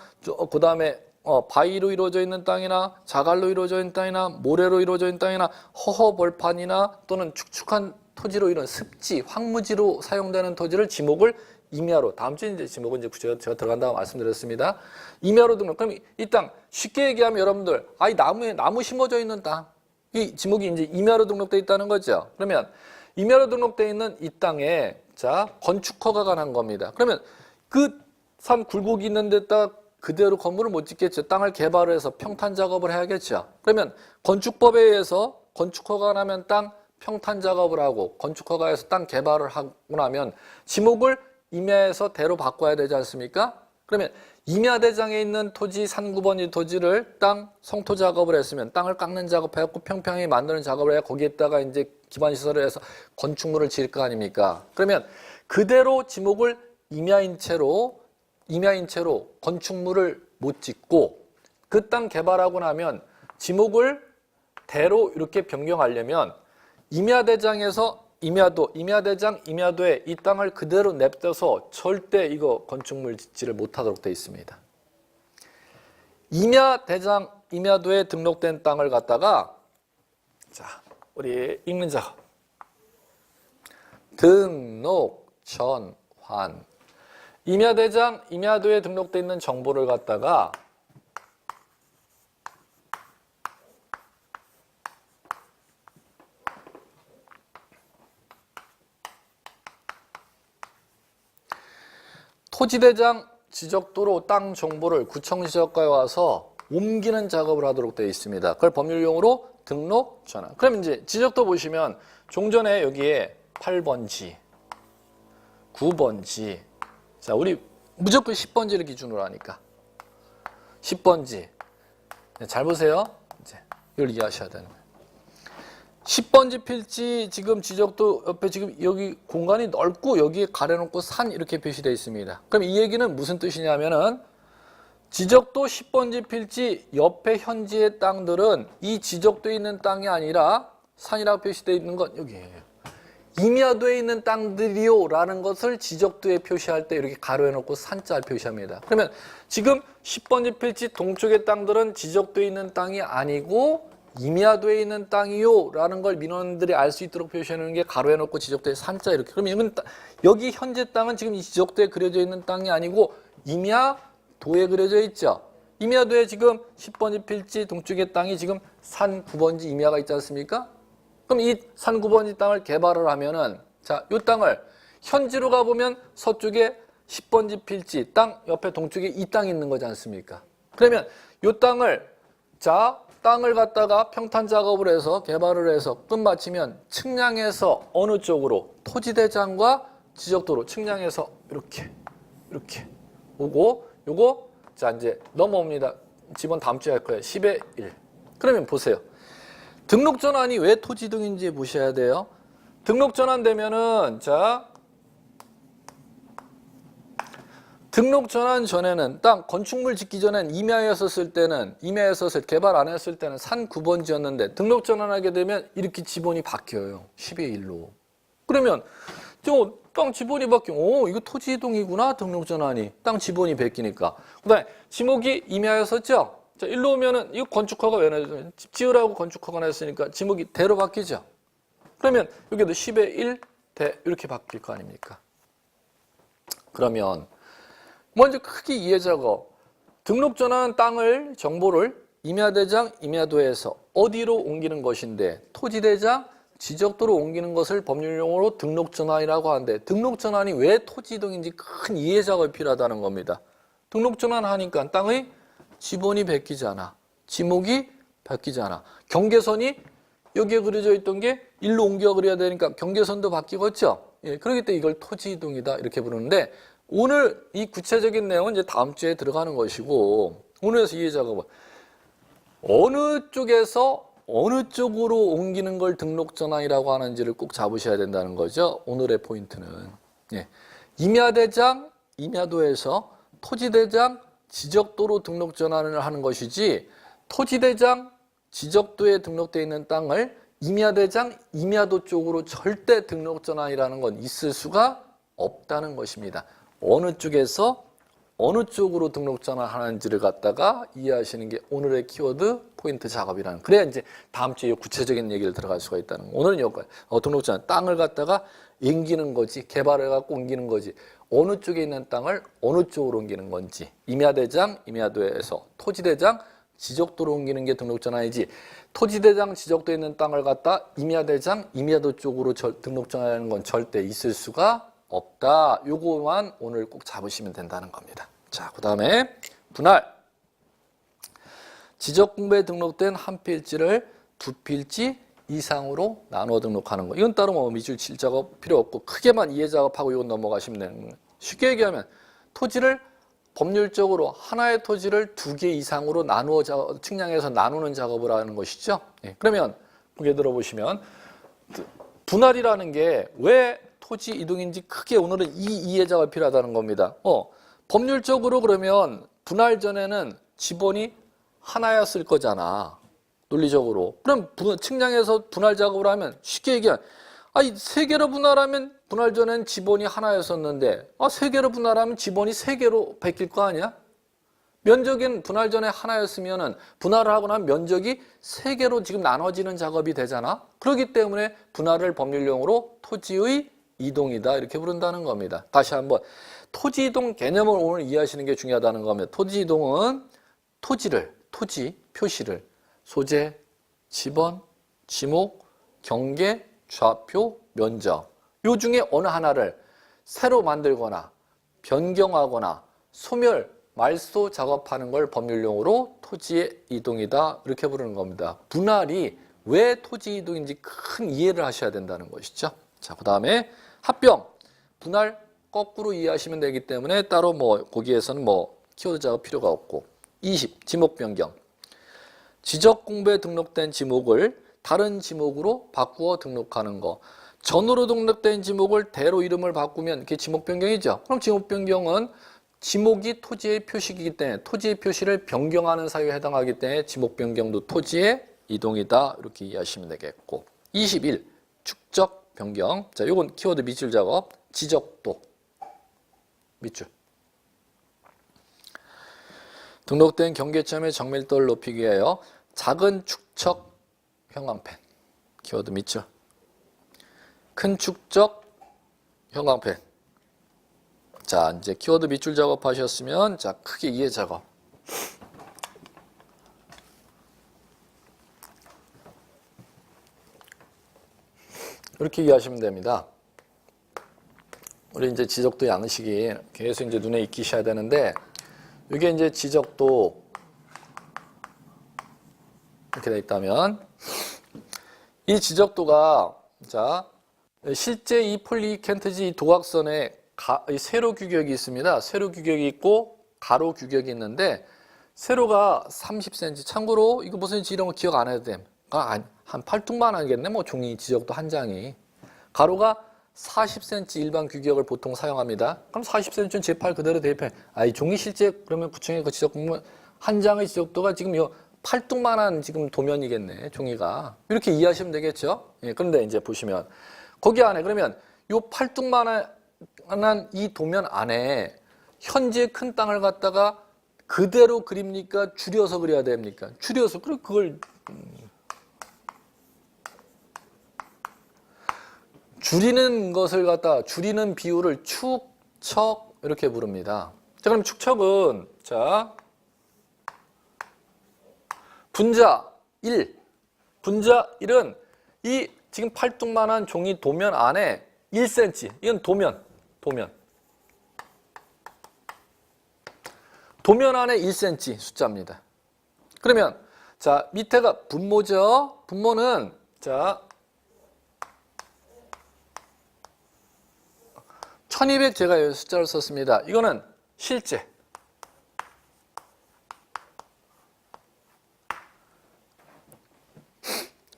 그 다음에 바위로 이루어져 있는 땅이나 자갈로 이루어져 있는 땅이나 모래로 이루어져 있는 땅이나 허허벌판이나 또는 축축한 토지로 이런 습지, 황무지로 사용되는 토지를 지목을 임야로, 다음 주에 이제 지목은 이제 제가 들어간다고 말씀드렸습니다. 임야로 등록. 그럼 이 땅 쉽게 얘기하면 여러분들 이 나무에 나무 심어져 있는 땅, 이 지목이 이제 임야로 등록돼 있다는 거죠. 그러면 임야로 등록돼 있는 이 땅에 자 건축 허가가 난 겁니다. 그러면 그 산 굴곡이 있는 데다 그대로 건물을 못 짓겠죠. 땅을 개발을 해서 평탄 작업을 해야겠죠. 그러면 건축법에 의해서 건축 허가가 나면 땅 평탄 작업을 하고 건축 허가에서 땅 개발을 하고 나면 지목을 임야에서 대로 바꿔야 되지 않습니까? 그러면 임야대장에 있는 토지 산 9번지 토지를 땅 성토 작업을 했으면 땅을 깎는 작업해갖고 평평하게 만드는 작업을 해야 거기에다가 이제 기반 시설을 해서 건축물을 지을 거 아닙니까? 그러면 그대로 지목을 임야인 채로 건축물을 못 짓고 그 땅 개발하고 나면 지목을 대로 이렇게 변경하려면 임야대장에서 임야대장, 임야도에 이 땅을 그대로 냅둬서 절대 이거 건축물 짓지를 못하도록 되어 있습니다. 임야대장, 임야도에 등록된 땅을 갖다가 자, 우리 읽는 작업. 등록, 전환. 임야대장, 임야도에 등록되어 있는 정보를 갖다가 토지대장 지적도로 땅 정보를 구청지적과에 와서 옮기는 작업을 하도록 되어 있습니다. 그걸 법률용어로 등록 전환. 그럼 이제 지적도 보시면 종전에 여기에 8번지, 9번지. 자, 우리 무조건 10번지를 기준으로 하니까 10번지. 잘 보세요. 이제 이걸 이해하셔야 되는 거예요. 10번지 필지 지금 지적도 옆에 지금 여기 공간이 넓고 여기에 가려놓고 산 이렇게 표시되어 있습니다. 그럼 이 얘기는 무슨 뜻이냐면은 지적도 10번지 필지 옆에 현지의 땅들은 이 지적도에 있는 땅이 아니라 산이라고 표시되어 있는 건 여기에요. 임야도에 있는 땅들이요 라는 것을 지적도에 표시할 때 이렇게 가로해 놓고 산자를 표시합니다. 그러면 지금 10번지 필지 동쪽의 땅들은 지적도에 있는 땅이 아니고 임야도에 있는 땅이요 라는 걸 민원들이 알 수 있도록 표시하는 게 가로해 놓고 지적도에 산자 이렇게. 그러면 이건 여기 현재 땅은 지금 이 지적도에 그려져 있는 땅이 아니고 임야도에 그려져 있죠. 임야도에 지금 10번지 필지 동쪽의 땅이 지금 산 9번지 임야가 있지 않습니까? 그럼 이 산 9번지 땅을 개발을 하면은 자, 이 땅을 현지로 가보면 서쪽에 10번지 필지 땅 옆에 동쪽에 이 땅이 있는 거지 않습니까? 그러면 이 땅을 자 땅을 갖다가 평탄 작업을 해서 개발을 해서 끝마치면 측량해서 어느 쪽으로 토지대장과 지적도로 측량해서 이렇게 오고 요거 자 이제 넘어옵니다. 집은 다음 주에 할 거예요. 10의 1. 그러면 보세요. 등록 전환이 왜 토지 등인지 보셔야 돼요. 등록 전환 되면은 자 등록 전환 전에는 땅 건축물 짓기 전엔 임야였었을 때는 개발 안 했을 때는 산 9번지였는데 등록 전환하게 되면 이렇게 지번이 바뀌어요. 10의 1로. 그러면 땅 지번이 바뀌면 이거 토지 이동이구나. 등록 전환이 땅 지번이 바뀌니까. 그다음에 지목이 임야였었죠. 자, 일로 오면은 이거 건축허가 왜 나죠? 집 지으라고 건축허가 냈으니까 지목이 대로 바뀌죠. 그러면 여기도 10의 1 대 이렇게 바뀔 거 아닙니까? 그러면 먼저 크게 이해 작업. 등록 전환 땅을 정보를 임야대장, 임야도에서 어디로 옮기는 것인데 토지대장, 지적도로 옮기는 것을 법률용어로 등록 전환이라고 하는데 등록 전환이 왜 토지 이동인지 큰 이해 작업이 필요하다는 겁니다. 등록 전환하니까 땅의 지번이 바뀌지 않아. 지목이 바뀌지 않아. 경계선이 여기에 그려져 있던 게 일로 옮겨 그려야 되니까 경계선도 바뀌겠죠. 예, 그렇기 때문에 이걸 토지 이동이다 이렇게 부르는데 오늘 이 구체적인 내용은 이제 다음 주에 들어가는 것이고 오늘에서 이해 작업은 어느 쪽에서 어느 쪽으로 옮기는 걸 등록 전환이라고 하는지를 꼭 잡으셔야 된다는 거죠. 오늘의 포인트는 예. 임야대장, 임야도에서 토지대장, 지적도로 등록 전환을 하는 것이지 토지대장, 지적도에 등록되어 있는 땅을 임야대장, 임야도 쪽으로 절대 등록 전환이라는 건 있을 수가 없다는 것입니다. 어느 쪽에서 어느 쪽으로 등록 전환하는지를 갖다가 이해하시는 게 오늘의 키워드 포인트 작업이라는. 그래야 이제 다음 주에 구체적인 얘기를 들어갈 수가 있다는 거. 오늘은 여기까지. 등록 전환 땅을 갖다가 옮기는 거지, 개발해 갖고 옮기는 거지. 어느 쪽에 있는 땅을 어느 쪽으로 옮기는 건지. 임야대장, 임야도에서 토지대장, 지적도로 옮기는 게 등록 전환이지. 토지대장, 지적도에 있는 땅을 갖다 임야대장, 임야도 쪽으로 등록 전환하는 건 절대 있을 수가 없다. 요거만 오늘 꼭 잡으시면 된다는 겁니다. 자, 그 다음에 분할. 지적 공부에 등록된 한 필지를 두 필지 이상으로 나누어 등록하는 거. 이건 따로 미줄 칠 작업 필요 없고 크게만 이해 작업하고 이건 넘어가시면 되는 거예요. 쉽게 얘기하면 토지를 법률적으로 하나의 토지를 두 개 이상으로 나누어 측량해서 나누는 작업을 하는 것이죠. 예, 그러면 보게 들어보시면 분할이라는 게 왜 토지 이동인지 크게 오늘은 이 이해 작업이 필요하다는 겁니다. 법률적으로 그러면 분할 전에는 지번이 하나였을 거잖아. 논리적으로. 그럼 측량해서 분할 작업을 하면 쉽게 얘기하면 세 개로 분할하면 분할 전에는 지번이 하나였었는데 세 개로 분할하면 지번이 세 개로 바뀔 거 아니야? 면적은 분할 전에 하나였으면은 분할을 하고 나면 면적이 세 개로 지금 나눠지는 작업이 되잖아. 그렇기 때문에 분할을 법률용어로 토지의 이동이다 이렇게 부른다는 겁니다. 다시 한번 토지 이동 개념을 오늘 이해하시는 게 중요하다는 겁니다. 토지 이동은 토지 표시를 소재, 지번, 지목, 경계, 좌표, 면적 요 중에 어느 하나를 새로 만들거나 변경하거나 소멸, 말소 작업하는 걸 법률용어로 토지의 이동이다 이렇게 부르는 겁니다. 분할이 왜 토지 이동인지 큰 이해를 하셔야 된다는 것이죠. 자, 그 다음에 합병, 분할 거꾸로 이해하시면 되기 때문에 따로 뭐 거기에서는 뭐 키워드 작업 필요가 없고. 20. 지목 변경. 지적 공부에 등록된 지목을 다른 지목으로 바꾸어 등록하는 거. 전으로 등록된 지목을 대로 이름을 바꾸면 그게 지목 변경이죠. 그럼 지목 변경은 지목이 토지의 표시이기 때문에 토지의 표시를 변경하는 사유에 해당하기 때문에 지목 변경도 토지의 이동이다 이렇게 이해하시면 되겠고. 21. 축적 변경. 자, 요건 키워드 밑줄 작업. 지적도 밑줄. 등록된 경계점의 정밀도를 높이기 위하여 작은 축척 형광펜. 키워드 밑줄. 큰 축적 형광펜. 자, 이제 키워드 밑줄 작업하셨으면 자, 크게 이해 작업. 이렇게 이해하시면 됩니다. 우리 이제 지적도 양식이 계속 이제 눈에 익히셔야 되는데, 이게 이제 지적도 이렇게 돼 있다면, 이 지적도가, 자, 실제 이 폴리켄트지 이 도각선에 이 세로 규격이 있습니다. 세로 규격이 있고, 가로 규격이 있는데, 세로가 30cm. 참고로, 이거 무슨 이런 거 기억 안 해도 됨. 한 팔뚝만 하겠네, 뭐 종이 지적도 한 장이. 가로가 40cm 일반 규격을 보통 사용합니다. 그럼 40cm는 제 팔 그대로 대입해. 이 종이 실제 그러면 구청의 그 지적 보면 한 장의 지적도가 지금 요 팔뚝만한 지금 도면이겠네, 종이가. 이렇게 이해하시면 되겠죠? 예, 그런데 이제 보시면 거기 안에 그러면 요 팔뚝만한 이 도면 안에 현재 큰 땅을 갖다가 그대로 그립니까? 줄여서 그려야 됩니까? 줄여서 그걸 줄이는 것을 갖다 줄이는 비율을 축척 이렇게 부릅니다. 자, 그럼 축척은 자 분자 1. 분자 1은 이 지금 팔뚝만한 종이 도면 안에 1cm. 이건 도면 안에 1cm 숫자입니다. 그러면 자, 밑에가 분모죠. 분모는 자 1200 제가 여기 숫자를 썼습니다. 이거는 실제.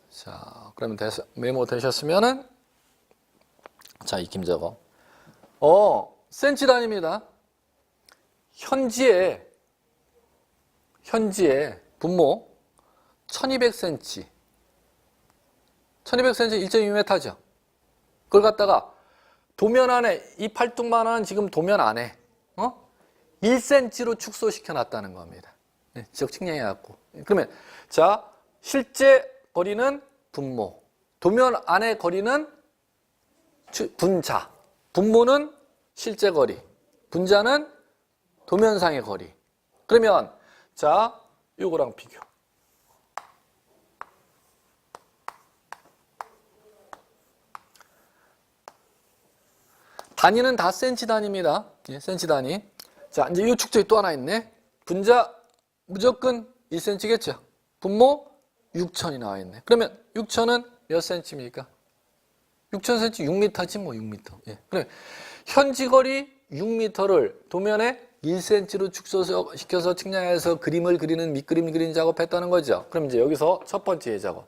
자, 그러면 메모 되셨으면은 자, 익힘 작업. 센치 단위입니다. 현지에 분모 1200cm. 1200cm 1.2m죠. 그걸 갖다가 도면 안에 이 팔뚝만한 지금 도면 안에 1cm로 축소시켜 놨다는 겁니다. 네, 지적 측량해 갖고. 그러면 자, 실제 거리는 분모, 도면 안의 거리는 분자, 분모는 실제 거리, 분자는 도면상의 거리. 그러면 자, 요거랑 비교. 단위는 다 센치 단위입니다. 예, 센치 단위. 자, 이제 이 축적이 또 하나 있네. 분자 무조건 1cm겠죠. 분모 6천이 나와 있네. 그러면 6천은 몇 cm입니까? 6,000cm 6m지 뭐 6m. 예. 그래 현지 거리 6m를 도면에 1cm로 축소시켜서 측량해서 그림을 그리는 밑그림 그리는 작업했다는 거죠. 그럼 이제 여기서 첫 번째 작업.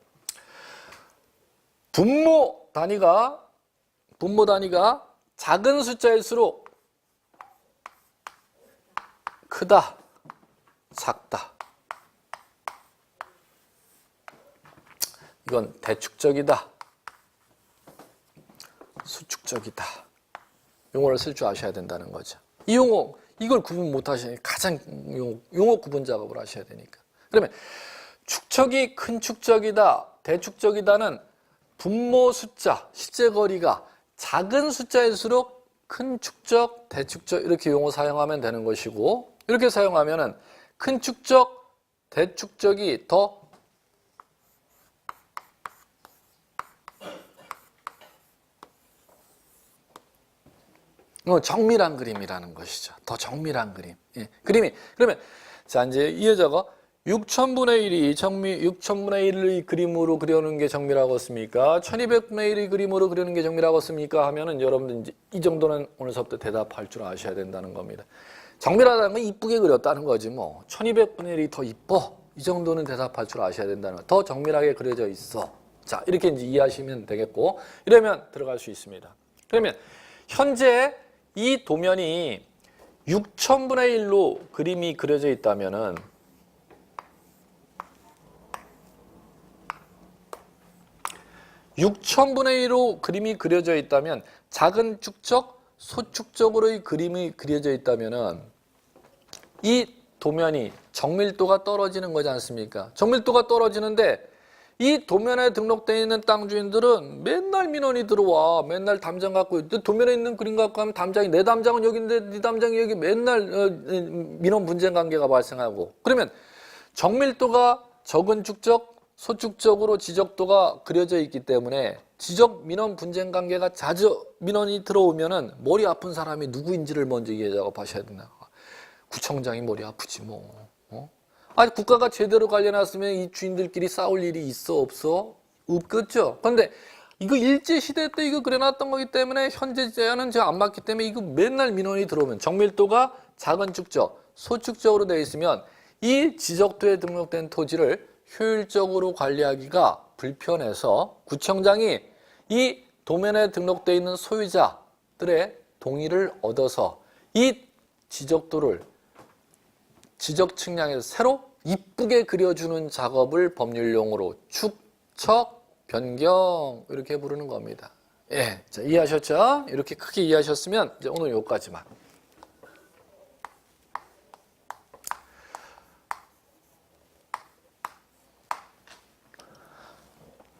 분모 단위가 작은 숫자일수록 크다, 작다. 이건 대축적이다, 수축적이다. 용어를 쓸 줄 아셔야 된다는 거죠. 이 용어, 이걸 구분 못 하시니 가장 용어 구분 작업을 하셔야 되니까. 그러면 축적이 큰 축적이다, 대축적이다는 분모 숫자, 실제 거리가 작은 숫자일수록 큰 축적, 대축적 이렇게 용어 사용하면 되는 것이고, 이렇게 사용하면은 큰 축적, 대축적이 더 정밀한 그림이라는 것이죠. 더 정밀한 그림. 예. 그림이 그러면 자 이제 이 여자가 6000분의 1이 6000분의 1의 그림으로 그려놓은 게 정밀하겠습니까? 1200분의 1의 그림으로 그리는 게 정밀하겠습니까? 하면은 여러분들 이제 이 정도는 오늘서부터 대답할 줄 아셔야 된다는 겁니다. 정밀하다는 건 이쁘게 그렸다는 거지 뭐. 1200분의 1이 더 이뻐. 이 정도는 대답할 줄 아셔야 된다는 거. 더 정밀하게 그려져 있어. 자, 이렇게 이제 이해하시면 되겠고. 이러면 들어갈 수 있습니다. 그러면 현재 이 도면이 6000분의 1로 그림이 그려져 있다면은 6000분의 1로 그림이 그려져 있다면 작은 축적, 소축적으로의 그림이 그려져 있다면은 이 도면이 정밀도가 떨어지는 거지 않습니까? 정밀도가 떨어지는데 이 도면에 등록되어 있는 땅 주인들은 맨날 민원이 들어와. 맨날 담장 갖고 있대. 도면에 있는 그림 갖고 하면 담장이 내 담장은 여기인데 네 담장이 여기 맨날 민원 분쟁 관계가 발생하고. 그러면 정밀도가 적은 축적, 소축적으로 지적도가 그려져 있기 때문에 지적 민원 분쟁 관계가 자주 민원이 들어오면은 머리 아픈 사람이 누구인지를 먼저 이해 작업하셔야 된다. 구청장이 머리 아프지 뭐. 아니 국가가 제대로 관리해놨으면 이 주인들끼리 싸울 일이 있어 없어? 없겠죠. 그런데 이거 일제시대 때 이거 그려놨던 거기 때문에 현재 제한은 제가 안 맞기 때문에 이거 맨날 민원이 들어오면 정밀도가 작은 축적, 소축적으로 되어 있으면 이 지적도에 등록된 토지를 효율적으로 관리하기가 불편해서 구청장이 이 도면에 등록되어 있는 소유자들의 동의를 얻어서 이 지적도를 지적 측량에서 새로 이쁘게 그려주는 작업을 법률용어로 축척 변경 이렇게 부르는 겁니다. 예, 자, 이해하셨죠? 이렇게 크게 이해하셨으면 이제 오늘 여기까지만.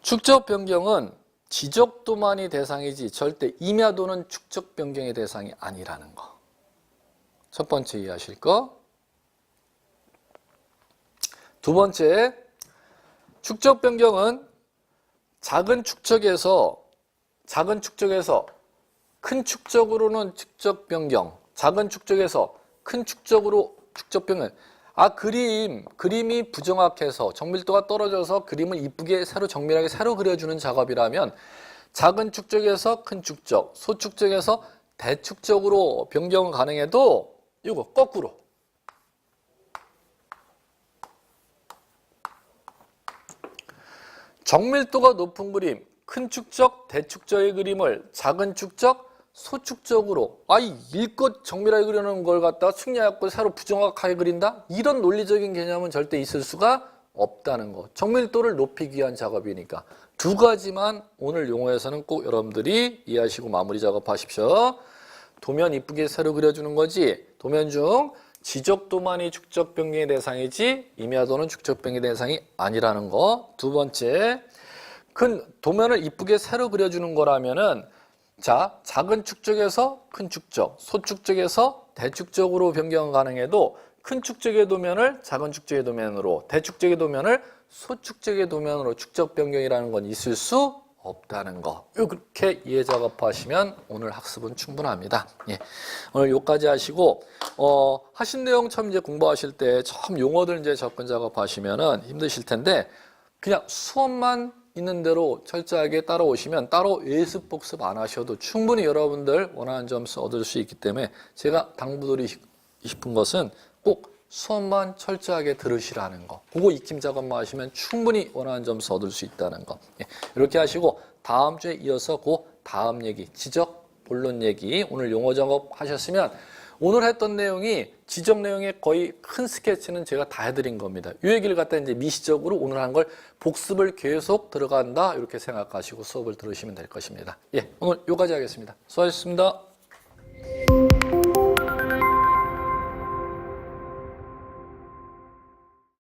축적 변경은 지적도만이 대상이지 절대 임야도는 축적 변경의 대상이 아니라는 거. 첫 번째 이해하실 거. 두 번째, 축적 변경은 작은 축적에서 큰 축적으로는 축적 변경, 작은 축적에서 큰 축적으로 축적 변경. 그림이 부정확해서 정밀도가 떨어져서 그림을 이쁘게 정밀하게 새로 그려주는 작업이라면 작은 축적에서 큰 축적, 소축적에서 대축적으로 변경은 가능해도 이거 거꾸로 정밀도가 높은 그림, 큰 축적, 대축적의 그림을 작은 축적, 소축적으로 일껏 정밀하게 그려놓은 걸 갖다가 측량해갖고 새로 부정확하게 그린다? 이런 논리적인 개념은 절대 있을 수가 없다는 거. 정밀도를 높이기 위한 작업이니까. 두 가지만 오늘 용어에서는 꼭 여러분들이 이해하시고 마무리 작업하십시오. 도면 이쁘게 새로 그려주는 거지. 도면 중 지적도만이 축적 변경의 대상이지 임야도는 축적 변경의 대상이 아니라는 거. 두 번째, 큰 도면을 이쁘게 새로 그려주는 거라면은 자, 작은 축적에서 큰 축적, 소축적에서 대축적으로 변경 가능해도 큰 축적의 도면을 작은 축적의 도면으로, 대축적의 도면을 소축적의 도면으로 축적 변경이라는 건 있을 수 없다는 거. 이렇게 이해 작업하시면 오늘 학습은 충분합니다. 예. 오늘 여기까지 하시고 하신 내용 처음 이제 공부하실 때 처음 용어들 이제 접근 작업하시면은 힘드실 텐데 그냥 수업만 있는 대로 철저하게 따라오시면 따로 예습 복습 안 하셔도 충분히 여러분들 원하는 점수 얻을 수 있기 때문에 제가 당부드리고 싶은 것은 꼭 수업만 철저하게 들으시라는 거. 그거 익힘 작업만 하시면 충분히 원하는 점수 얻을 수 있다는 거. 예, 이렇게 하시고 다음 주에 이어서 그 다음 얘기, 지적, 본론 얘기 오늘 용어 작업 하셨으면 오늘 했던 내용이 지적 내용의 거의 큰 스케치는 제가 다 해드린 겁니다. 이 얘기를 갖다 이제 미시적으로 오늘 한 걸 복습을 계속 들어간다 이렇게 생각하시고 수업을 들으시면 될 것입니다. 예, 오늘 여기까지 하겠습니다. 수고하셨습니다.